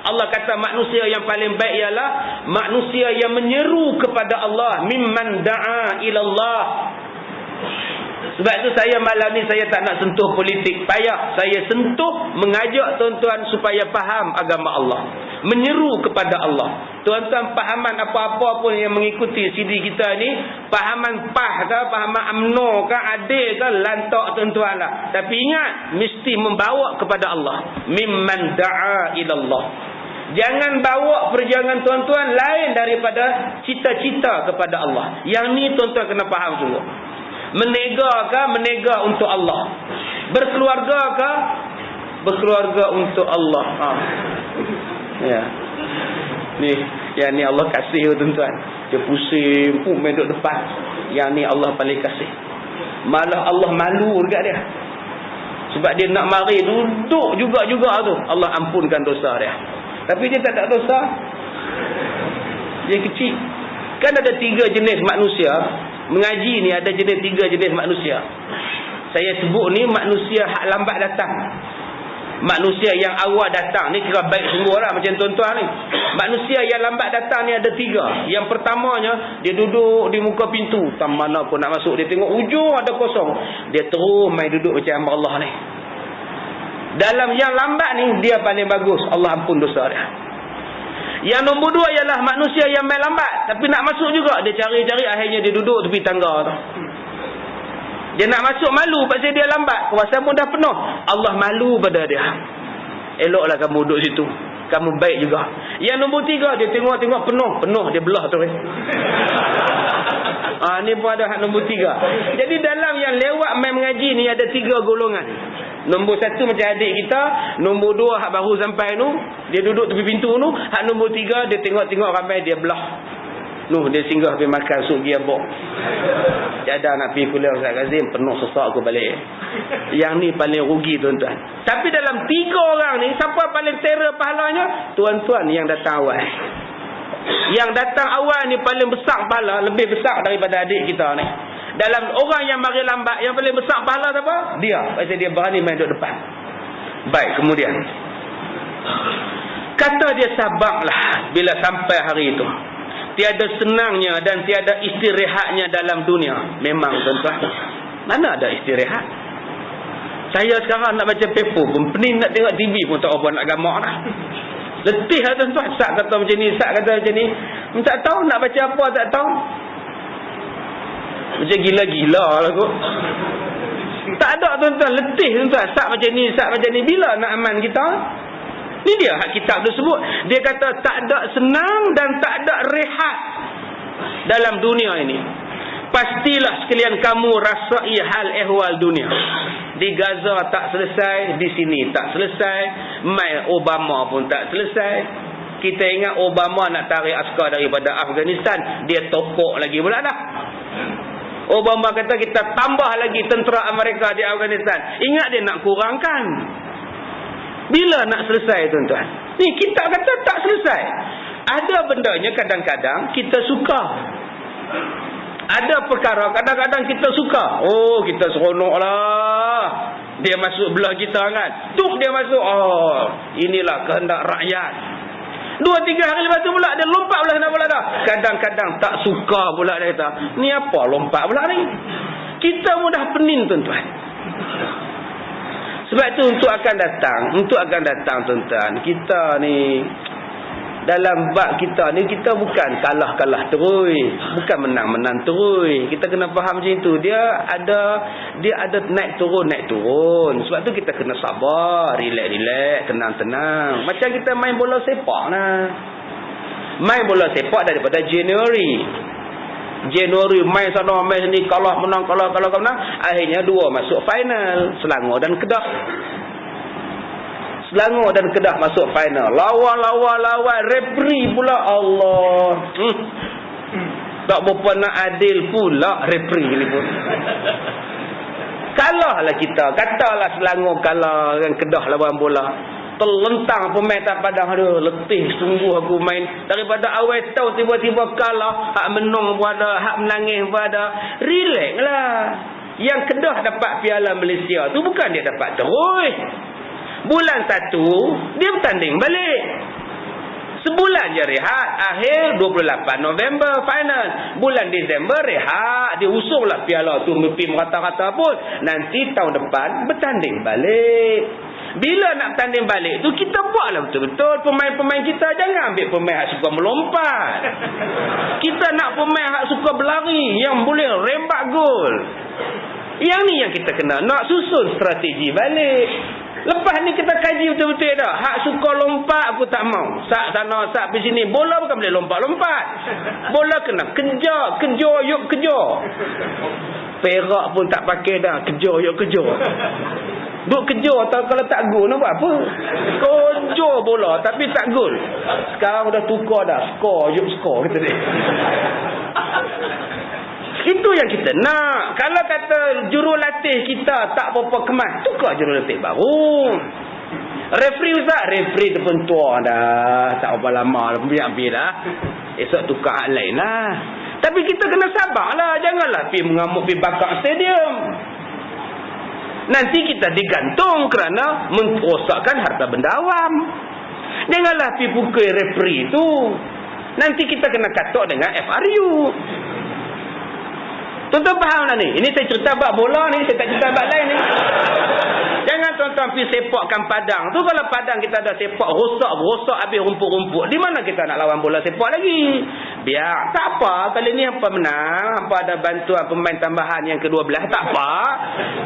Allah kata manusia yang paling baik ialah manusia yang menyeru kepada Allah, mimman da'a ilallah. Sebab itu saya malam ni saya tak nak sentuh politik. Payah. Saya sentuh mengajak tuan-tuan supaya faham agama Allah. Menyeru kepada Allah. Tuan-tuan fahaman apa-apa pun yang mengikuti CD kita ni, fahaman PAH ke, fahaman UMNO ke, adil ke, lantak tuan-tuan lah. Tapi ingat, mesti membawa kepada Allah. Mimman da'a ilallah. Jangan bawa perjuangan tuan-tuan lain daripada cita-cita kepada Allah. Yang ni tuan-tuan kena faham semua. Menega untuk Allah. Berkeluarga untuk Allah. Ya. Yang ni Allah kasih tuan-tuan. Dia pusing pun main duduk depan. Yang ni Allah paling kasih. Malah Allah malu dekat dia. Sebab dia nak mari duduk juga tu. Allah ampunkan dosa dia. Tapi dia tak ada dosa. Dia kecil. Kan ada 3 jenis manusia. Mengaji ni ada 3 jenis manusia. Saya sebut ni manusia hak lambat datang. Manusia yang awal datang ni kira baik semua lah macam tuan-tuan ni. Manusia yang lambat datang ni ada 3. Yang pertamanya, dia duduk di muka pintu. Tak mana pun nak masuk. Dia tengok ujung ada kosong. Dia terus main duduk macam hamba Allah ni. Dalam yang lambat ni, dia paling bagus. Allah ampun dosa dia. Yang nombor 2 ialah manusia yang main lambat. Tapi nak masuk juga. Dia cari-cari, akhirnya dia duduk tepi tangga tu. Dia nak masuk malu pasal dia lambat. Kawasan pun dah penuh. Allah malu pada dia. Eloklah kamu duduk situ. Kamu baik juga. Yang nombor 3, dia tengok-tengok penuh. Dia belah tu. Ni pun ada hak nombor 3. Jadi dalam yang lewat main mengaji ni ada 3 golongan. Nombor 1 macam adik kita. Nombor 2 hak baru sampai tu. Dia duduk tepi pintu tu. Hak nombor 3 dia tengok-tengok ramai dia belah. Nuh dia singgah pergi makan sup gearbox. Tiada nak pergi kuliah Ustaz Kazim, penuh sesak aku balik. Yang ni paling rugi tuan-tuan. Tapi dalam 3 orang ni, siapa paling terror pahalanya? Tuan-tuan yang datang awal. Yang datang awal ni paling besar pahala, lebih besar daripada adik kita ni. Dalam orang yang mari lambat, yang paling besar pahala apa? Dia. Pasal dia berani main duduk depan. Baik, kemudian kata dia sabarlah bila sampai hari itu. Tiada senangnya dan tiada istirahatnya dalam dunia. Memang tuan-tuan, mana ada istirahat? Saya sekarang nak baca paper pun pening, nak tengok TV pun tak apa nak gamak dah. Letih lah tuan-tuan. Sak kata macam ni, sak kata macam ni. Tak tahu nak baca apa, tak tahu. Macam gila-gila lah kot. Tak ada tuan-tuan, letih tuan-tuan. Sak macam ni, sak macam ni. Bila nak aman kita? Ni dia hak kitab tu sebut. Dia kata tak ada senang dan tak ada rehat dalam dunia ini. Pastilah sekalian kamu rasai hal ehwal dunia. Di Gaza tak selesai, di sini tak selesai, mai Obama pun tak selesai. Kita ingat Obama nak tarik askar daripada Afghanistan, dia topok lagi pula dah. Obama kata kita tambah lagi tentera Amerika di Afghanistan. Ingat dia nak kurangkan. Bila nak selesai tuan-tuan? Ni kita kata tak selesai. Ada bendanya kadang-kadang kita suka. Ada perkara kadang-kadang kita suka. Oh, kita seronok lah. Dia masuk belah kita kan. Tuk dia masuk. Oh, inilah kehendak rakyat. 2-3 hari lepas tu pula dia lompat pula nak pula dah. Kadang-kadang tak suka pula dia kata. Ni apa lompat pula ni? Kita mudah pening tuan-tuan. Sebab itu untuk akan datang tuan-tuan, kita ni dalam bab kita ni, kita bukan kalah-kalah terus, bukan menang-menang terus. Kita kena faham macam itu. Dia ada naik turun. Sebab tu kita kena sabar, relax, tenang. Macam kita main bola sepak lah. Main bola sepak daripada Januari main sana main sini, kalah menang. Akhirnya 2 masuk final, Selangor dan Kedah. Selangor dan Kedah masuk final. Lawan referee pula, Allah. Tak berapa nak adil pula referee ni pun. Kalahlah kita. Katalah Selangor kalah dengan Kedah lawan bola. Terlentang pemain tak padang. Aduh, letih sungguh aku main. Daripada awal tahun tiba-tiba kalah. Hak menang pun ada, hak menangis pun ada. Relax lah. Yang Kedah dapat Piala Malaysia tu bukan dia dapat terus. Bulan 1 dia bertanding balik. Sebulan je rehat. Akhir 28 November final. Bulan Disember rehat. Dia usunglah piala tu mesti merata-rata pun. Nanti tahun depan bertanding balik. Bila nak bertanding balik tu, kita buatlah betul-betul. Pemain-pemain kita jangan ambil pemain yang suka melompat. Kita nak pemain yang suka berlari, yang boleh rembat gol. Yang ni yang kita kena nak susun strategi balik. Lepas ni kita kaji betul-betul dah. Hak suka lompat aku tak mau. Sak sana, sak pergi sini. Bola bukan boleh lompat-lompat. Bola kena kejar, yuk kejar. Perak pun tak pakai dah. Kejar, yuk kejar. Duk kejar kalau tak gol nak buat apa? Kejar bola tapi tak gol. Sekarang dah tukar dah. Yuk skor kata dia. Itu yang kita nak. Kalau kata jurulatih kita tak apa-apa kemas, tukar jurulatih baru. Referee Ustaz, referee tu pun tua dah. Tak apa lama dah, ambil dah. Esok tukar hak lain lah. Tapi kita kena sabar lah. Janganlah pergi mengamuk, pergi bakar stadium. Nanti kita digantung kerana merosakkan harta benda awam. Janganlah pergi pukul referee tu. Nanti kita kena katok dengan FRU. Tuan-tuan faham tak ni? Ini saya cerita bab bola ni, saya tak cerita bab lain ni. Jangan tuan-tuan pergi sepakkan padang. Tu kalau padang kita ada sepak, rosak habis rumput-rumput. Di mana kita nak lawan bola sepak lagi? Biar. Tak apa. Kali ni apa menang, apa ada bantuan pemain tambahan yang ke-12. Tak apa.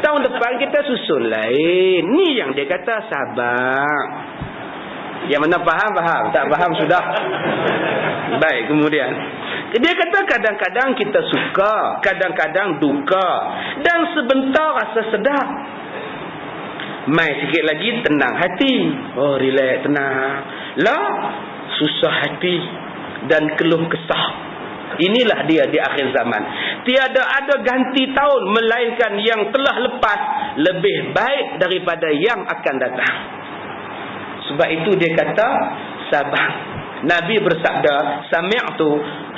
Tahun depan kita susun lain. Ni yang dia kata sabar. Yang mana faham? Tak faham sudah. Baik, kemudian dia kata kadang-kadang kita suka, kadang-kadang duka, dan sebentar rasa sedap. Mai sikit lagi tenang hati. Oh, relax, tenang. Lah susah hati dan keluh kesah. inilah dia di akhir zaman. Tiada ada ganti tahun melainkan yang telah lepas lebih baik daripada yang akan datang. Sebab itu dia kata, sabar. Nabi bersabda, sami'tu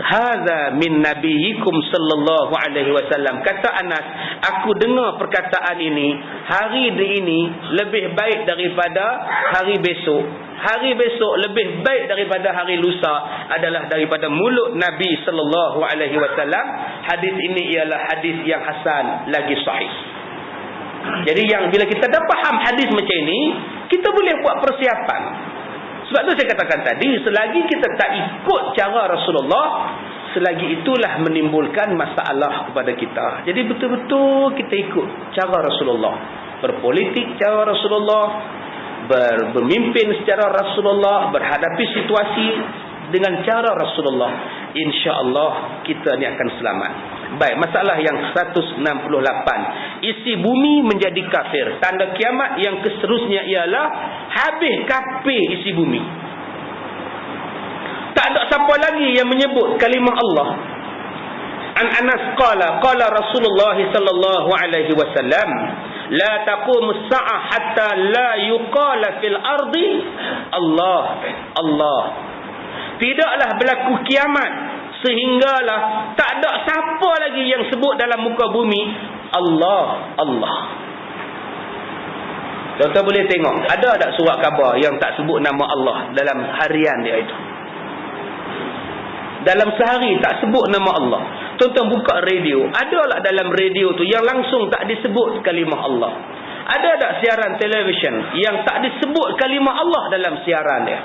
hadza min nabiyyikum sallallahu alaihi wasallam. Kata Anas, aku dengar perkataan ini, hari ini lebih baik daripada hari besok. Hari besok lebih baik daripada hari lusa adalah daripada mulut Nabi sallallahu alaihi wasallam. Hadis ini ialah hadis yang hasan lagi sahih. Jadi yang bila kita dah faham hadis macam ini, kita boleh buat persiapan. Sebab tu saya katakan tadi, selagi kita tak ikut cara Rasulullah, selagi itulah menimbulkan masalah kepada kita. Jadi betul-betul kita ikut cara Rasulullah. Berpolitik cara Rasulullah, bermemimpin secara Rasulullah, berhadapi situasi dengan cara Rasulullah. InsyaAllah kita ni akan selamat. Baik, masalah yang 168. Isi bumi menjadi kafir. Tanda kiamat yang seterusnya ialah habis kafir isi bumi. Tak ada siapa lagi yang menyebut kalimah Allah. An Anas qala Rasulullah sallallahu alaihi wasallam, la taqumu as-sa'ah hatta la yuqala fil ardi Allah Allah. Tidaklah berlaku kiamat sehinggalah tak ada siapa lagi yang sebut dalam muka bumi Allah Allah. Tuan-tuan boleh tengok, ada tak surat khabar yang tak sebut nama Allah dalam harian dia itu? Dalam sehari tak sebut nama Allah. Tuan-tuan buka radio, ada tak dalam radio tu yang langsung tak disebut kalimah Allah? Ada tak siaran televisyen yang tak disebut kalimah Allah dalam siaran dia?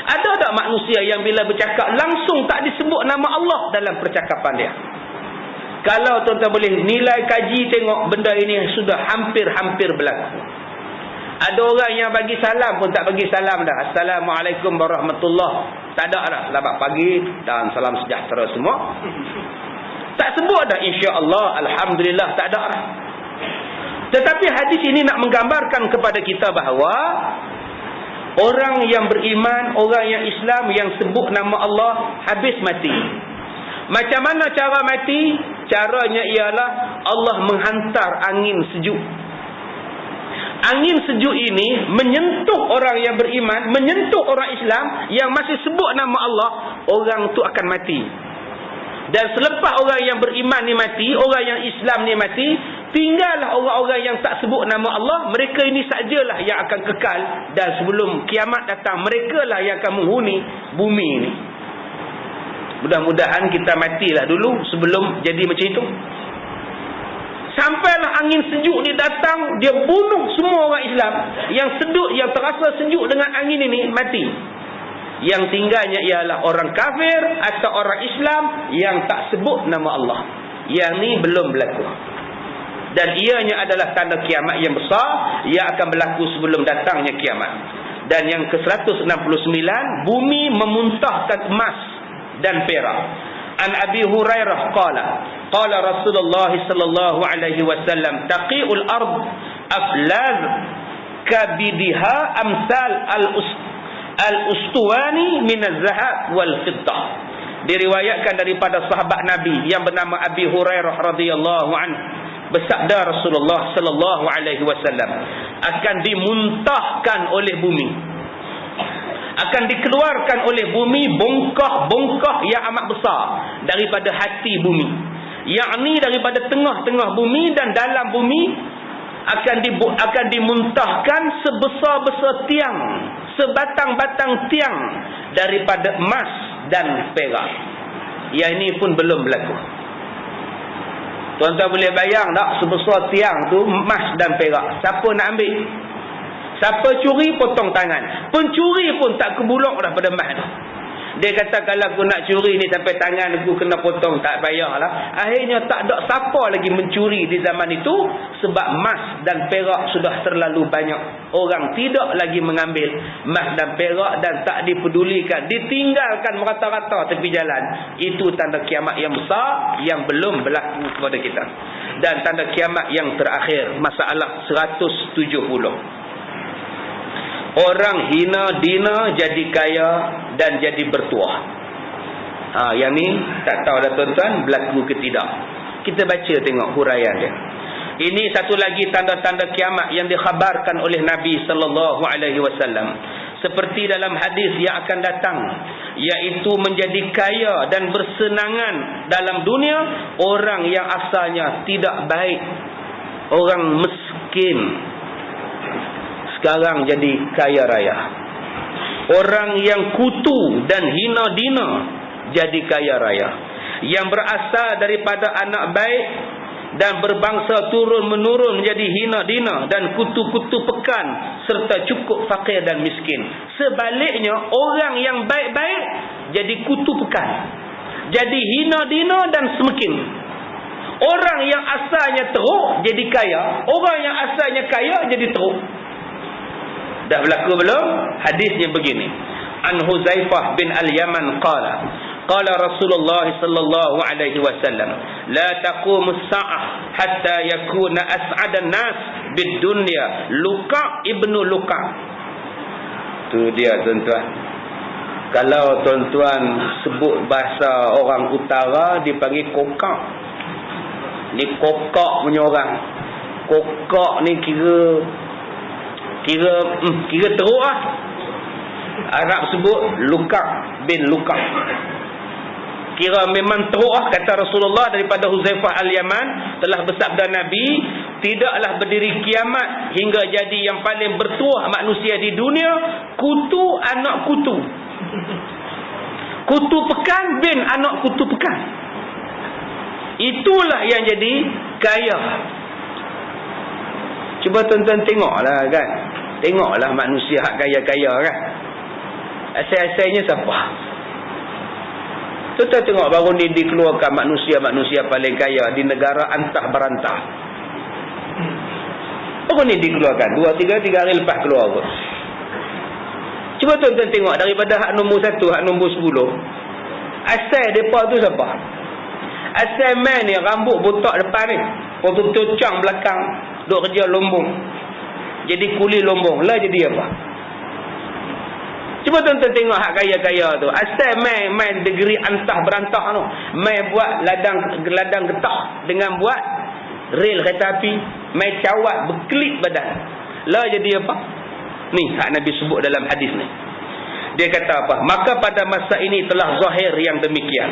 Ada tak manusia yang bila bercakap langsung tak disebut nama Allah dalam percakapan dia? Kalau tuan-tuan boleh nilai kaji tengok, benda ini sudah hampir-hampir berlaku. Ada orang yang bagi salam pun tak bagi salam dah. Assalamualaikum warahmatullahi. Tak ada dah. Selamat pagi dan salam sejahtera semua. Tak sebut dah insya-Allah, alhamdulillah, tak ada dah. Tetapi hadis ini nak menggambarkan kepada kita bahawa orang yang beriman, orang yang Islam yang sebut nama Allah habis mati. Macam mana cara mati? Caranya ialah Allah menghantar angin sejuk. Angin sejuk ini menyentuh orang yang beriman, menyentuh orang Islam yang masih sebut nama Allah, orang tu akan mati. Dan selepas orang yang beriman ni mati, orang yang Islam ni mati, tinggallah orang-orang yang tak sebut nama Allah. Mereka ini sajalah yang akan kekal. Dan sebelum kiamat datang, mereka lah yang akan menghuni bumi ini. Mudah-mudahan kita matilah dulu sebelum jadi macam itu. Sampailah angin sejuk ni datang, dia bunuh semua orang Islam. Yang sejuk, yang terasa sejuk dengan angin ini, mati. Yang tinggalnya ialah orang kafir atau orang Islam yang tak sebut nama Allah. Yang ni belum berlaku. Dan ianya adalah tanda kiamat yang besar yang akan berlaku sebelum datangnya kiamat. Dan yang ke-169, bumi memuntahkan emas dan perak. An Abi Hurairah qala Rasulullah sallallahu alaihi wasallam, taqiul ard aflaz kabidiha amsal al-ustuwani min az-zahab wal fiddah. Diriwayatkan daripada sahabat Nabi yang bernama Abi Hurairah radhiyallahu anhu, bersabda Rasulullah sallallahu alaihi wasallam, akan dimuntahkan oleh bumi, akan dikeluarkan oleh bumi bongkah-bongkah yang amat besar daripada hati bumi, yakni daripada tengah-tengah bumi dan dalam bumi akan dimuntahkan sebesar-besar tiang, sebatang-batang tiang daripada emas dan perak. Yang ini pun belum berlaku. Tuan-tuan boleh bayang tak sebesar tiang tu emas dan perak? Siapa nak ambil? Siapa curi, potong tangan. Pencuri pun tak kebulok dah pada emas tu. Dia kata kalau aku nak curi ni sampai tangan aku kena potong, tak payahlah. Akhirnya tak ada siapa lagi mencuri di zaman itu sebab emas dan perak sudah terlalu banyak. Orang tidak lagi mengambil emas dan perak dan tak dipedulikan, ditinggalkan merata-rata tepi jalan. Itu tanda kiamat yang besar yang belum berlaku kepada kita. Dan tanda kiamat yang terakhir, masalah 170. Orang hina dina jadi kaya dan jadi bertuah. Yang ni tak tahu dah tuan-tuan berlaku ke tidak. Kita baca tengok huraian dia. Ini satu lagi tanda-tanda kiamat yang dikhabarkan oleh Nabi sallallahu alaihi wasallam. Seperti dalam hadis yang akan datang, iaitu menjadi kaya dan bersenangan dalam dunia orang yang asalnya tidak baik, orang miskin, sekarang jadi kaya raya. Orang yang kutu dan hina dina jadi kaya raya. Yang berasal daripada anak baik dan berbangsa turun-menurun menjadi hina dina dan kutu-kutu pekan serta cukup fakir dan miskin. Sebaliknya, orang yang baik-baik jadi kutu pekan, jadi hina dina dan semakin. Orang yang asalnya teruk jadi kaya, orang yang asalnya kaya jadi teruk. Dah berlaku belum? Hadisnya begini. An Huzaifah bin Al-Yaman qala qala Rasulullah sallallahu alaihi wasallam la taqumu as-sa'ah hatta yakuna as'adan nas bid dunya Luka ibnu Luka. Tu dia tuan-tuan. Kalau tuan-tuan sebut bahasa orang utara dipanggil kokak. Ni kokak punya orang. Kokak ni kira teruk lah. Arab sebut Luka bin Luka. Kira memang teruk lah, kata Rasulullah daripada Huzaifah Al-Yaman, telah bersabda Nabi, tidaklah berdiri kiamat hingga jadi yang paling bertuah manusia di dunia kutu anak kutu. Kutu pekan bin anak kutu pekan. Itulah yang jadi kaya. Cuba tuan-tuan tengoklah kan. Tengoklah manusia hak kaya-kaya kan. Asal-asalnya siapa? Tuan-tuan tengok baru ni dikeluarkan manusia-manusia paling kaya di negara antah berantah. Baru ni dikeluarkan 2-3 hari lepas keluar pun. Cuba tuan-tuan tengok daripada hak nombor 1, hak nombor 10. Asal mereka tu siapa? Asal man ni rambut botak depan ni, betul-betul cang belakang, duk kerja lombong. Jadi kuli lombong. Lah jadi apa? Cuba tuan-tuan tengok hak kaya-kaya tu. Asal main negeri antah berantah tu. Main buat ladang getah dengan buat rel kereta api. Main cawat berkelip badan. Lah jadi apa? Ni hak Nabi sebut dalam hadis ni. Dia kata apa? Maka pada masa ini telah zahir yang demikian,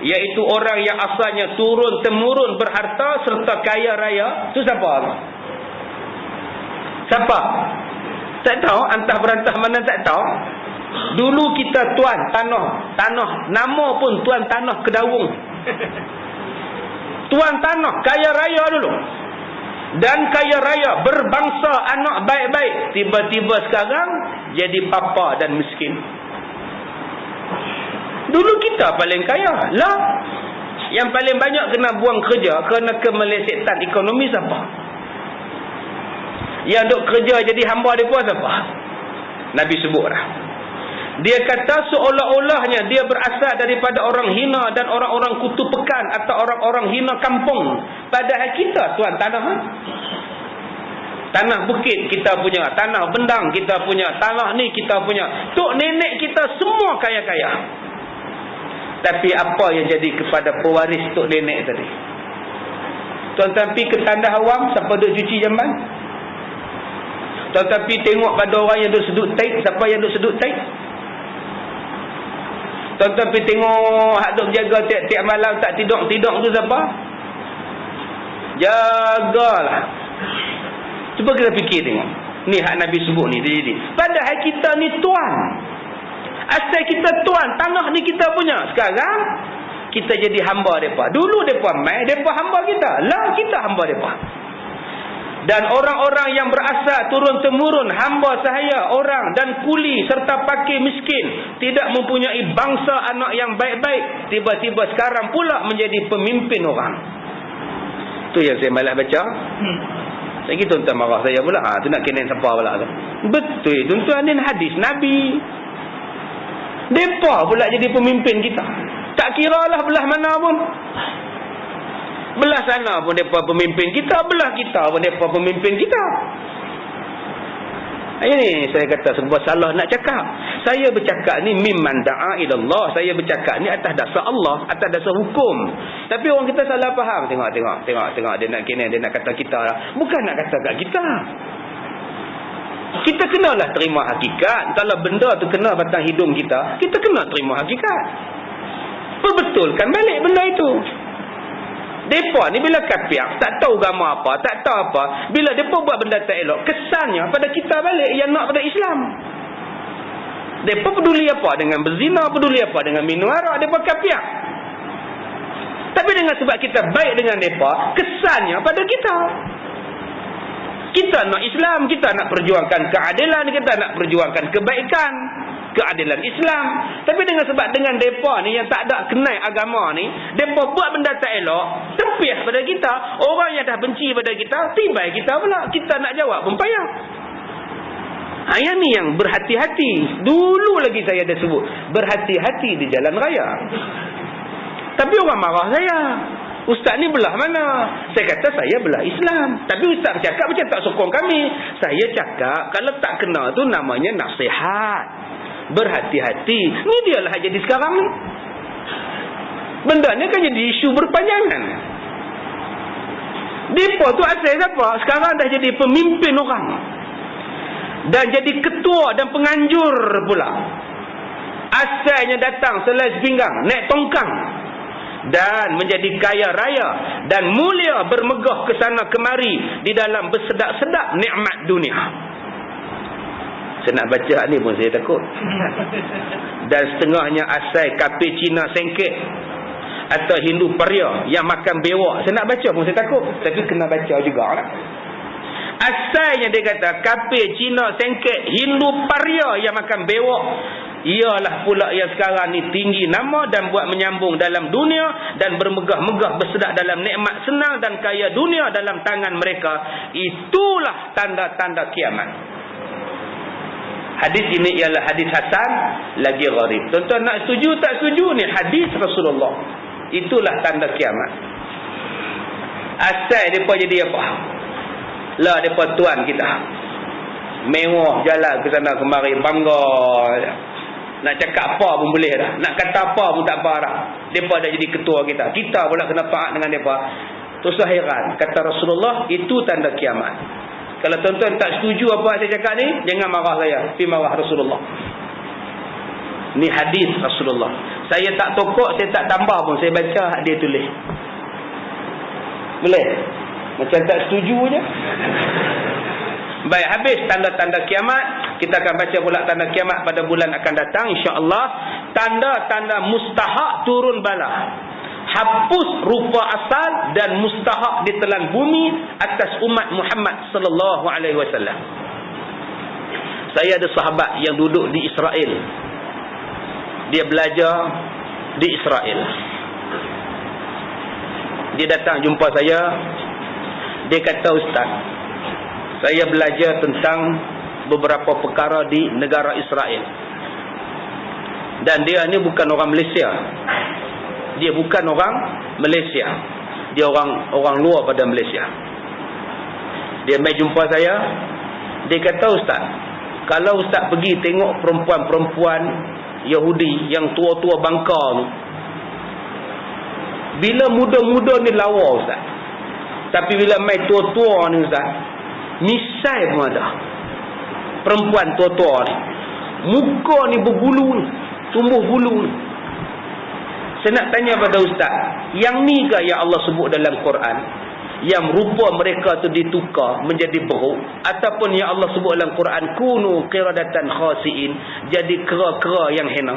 iaitu orang yang asalnya turun-temurun berharta serta kaya raya. Tu siapa? Siapa? Tak tahu. Antah berantah mana tak tahu. Dulu kita tuan tanah, nama pun tuan tanah Kedaung. Tuan tanah, kaya raya dulu. Dan kaya raya, berbangsa anak baik-baik. Tiba-tiba sekarang jadi papa dan miskin. Dulu kita paling kaya lah. Yang paling banyak kena buang kerja kerana kemelesetan ekonomi siapa? Yang duk kerja jadi hamba dia pun siapa? Nabi sebut dah. Dia kata seolah-olahnya dia berasal daripada orang hina dan orang-orang kutu pekan atau orang-orang hina kampung. Padahal kita tuan tanah. Tanah bukit kita punya, tanah bendang kita punya, tanah ni kita punya. Tok nenek kita semua kaya-kaya. Tapi apa yang jadi kepada pewaris tok nenek tadi? Tuan-tuan pergi ke tandas awam, siapa duk cuci jamban? Tuan-tuan pergi tengok pada orang yang duk sedut taik, siapa yang duk sedut taik? Tuan-tuan pergi tengok hak duk jaga tiap-tiap malam tak tidur tu siapa? Jagalah. Cuba kita fikir tengok. Ni hak Nabi sebut ni jadi. Padahal kita ni tuan. Asal kita tuan, tanah ni kita punya. Sekarang kita jadi hamba depa. Dulu depa mai, depa hamba kita. Lah kita hamba depa. Dan orang-orang yang berasal turun-temurun hamba sahaya orang dan kuli serta pakir miskin, tidak mempunyai bangsa anak yang baik-baik, tiba-tiba sekarang pula menjadi pemimpin orang. Tu yang saya malas baca. Lagi tuan-tuan marah saya pula. Tu nak kena siapa pula tu? Betul tuan-tuan, ni hadis Nabi. Depa pula jadi pemimpin kita. Tak kiralah belah mana pun. Belah sana pun mereka pemimpin kita, belah kita pun mereka pemimpin kita. Ini saya kata sebuah salah nak cakap. Saya bercakap ni mimman da'a ilallah. Saya bercakap ni atas dasar Allah, atas dasar hukum. Tapi orang kita salah faham. Tengok. Dia nak kena, dia nak kata kita lah. Bukan nak kata kat kita. Kita kenalah terima hakikat. Kalau benda tu kena batang hidung kita, kita kena terima hakikat. Perbetulkan balik benda itu. Mereka ni bila kafir, tak tahu agama apa, tak tahu apa, bila mereka buat benda tak elok, kesannya pada kita balik yang nak pada Islam. Mereka peduli apa dengan berzina, peduli apa dengan minum arak, mereka kafir. Tapi dengan sebab kita baik dengan mereka, kesannya pada kita. Kita nak Islam, kita nak perjuangkan keadilan, kita nak perjuangkan kebaikan, keadilan Islam. Tapi dengan sebab dengan mereka ni yang tak ada kenal agama ni, mereka buat benda tak elok, tepih pada kita. Orang yang dah benci pada kita, tibai kita pula. Kita nak jawab pun payah. Yang ni yang berhati-hati. Dulu lagi saya dah sebut, berhati-hati di jalan raya. Tapi orang marah saya. Ustaz ni belah mana? Saya kata saya belah Islam. Tapi ustaz cakap macam tak sokong kami. Saya cakap kalau tak kena tu namanya nasihat. Berhati-hati. Ni dia lah jadi sekarang ni. Benda ni kan jadi isu berpanjangan. Mereka tu asal siapa? Sekarang dah jadi pemimpin orang. Dan jadi ketua dan penganjur pula. Asalnya datang selai sepinggang, naik tongkang. Dan menjadi kaya raya dan mulia bermegah ke sana kemari di dalam bersedak-sedak nikmat dunia. Saya nak baca ni pun saya takut. Dan setengahnya asal kafir Cina sengkek atau Hindu paria yang makan bewak. Saya nak baca pun saya takut. Tapi kena baca jugalah. Asalnya dia kata kafir Cina sengkek, Hindu paria yang makan bewak, ialah pula yang sekarang ni tinggi nama dan buat menyambung dalam dunia dan bermegah-megah bersedak dalam nikmat senang dan kaya dunia dalam tangan mereka. Itulah tanda-tanda kiamat. Hadis ini ialah hadis hasan lagi gharib. Tuan-tuan nak setuju tak setuju, ni hadis Rasulullah. Itulah tanda kiamat. Asal depa jadi apa? Lah depa tuan kita. Mewah jalan ke sana kemari, bangga. Nak cakap apa pun boleh dah. Nak kata apa pun tak apa dah. Depa dah jadi ketua kita. Kita pula kena taat dengan depa. Terus heran. Kata Rasulullah, itu tanda kiamat. Kalau tuan-tuan tak setuju apa saya cakap ni, jangan marah saya. Tapi marah Rasulullah. Ni hadis Rasulullah. Saya tak tokok, saya tak tambah pun. Saya baca dia tulis. Boleh? Macam tak setuju je. Baik, habis tanda-tanda kiamat. Kita akan baca pula tanda kiamat pada bulan akan datang, insya-Allah. Tanda-tanda mustahak turun bala. Hapus rupa asal dan mustahak ditelan bumi atas umat Muhammad sallallahu alaihi wasallam. Saya ada sahabat yang duduk di Israel. Dia belajar di Israel. Dia datang jumpa saya. Dia kata, "Ustaz, saya belajar tentang beberapa perkara di negara Israel. Dan dia ni bukan orang Malaysia. Dia bukan orang Malaysia. Dia orang luar pada Malaysia." Dia mai jumpa saya. Dia kata, "Ustaz, kalau Ustaz pergi tengok perempuan-perempuan Yahudi yang tua-tua bangka tu, bila muda-muda ni lawa Ustaz. Tapi bila mai tua-tua ni Ustaz, misai pun ada. Perempuan tua-tua ni, muka ni berbulu ni, tumbuh bulu ni. Saya nak tanya pada Ustaz, yang ni ke yang Allah sebut dalam Quran, yang rupa mereka tu ditukar menjadi beruk, ataupun yang Allah sebut dalam Quran, kunu qiradatan khasiin, jadi kera-kera yang hina?"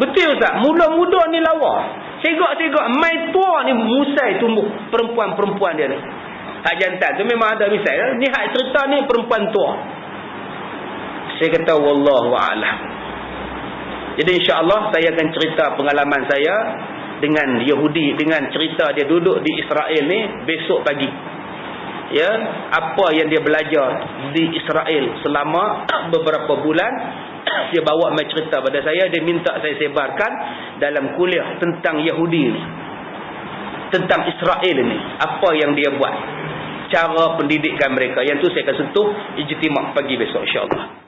Betul Ustaz, mula-muda ni lawa. Segak-segak mai tua ni musai tumbuh perempuan-perempuan dia ni. Hak jantan tu memang ada misal. Ni hak cerita ni perempuan tua. Saya kata wallahu a'lam. Jadi insya-Allah saya akan cerita pengalaman saya dengan Yahudi, dengan cerita dia duduk di Israel ni besok pagi. Ya, apa yang dia belajar di Israel selama beberapa bulan, dia bawa mai cerita pada saya. Dia minta saya sebarkan dalam kuliah tentang Yahudi ni, tentang Israel ni, apa yang dia buat. cara pendidikan mereka. Yang tu saya akan sentuh ijtimak pagi besok insya-Allah.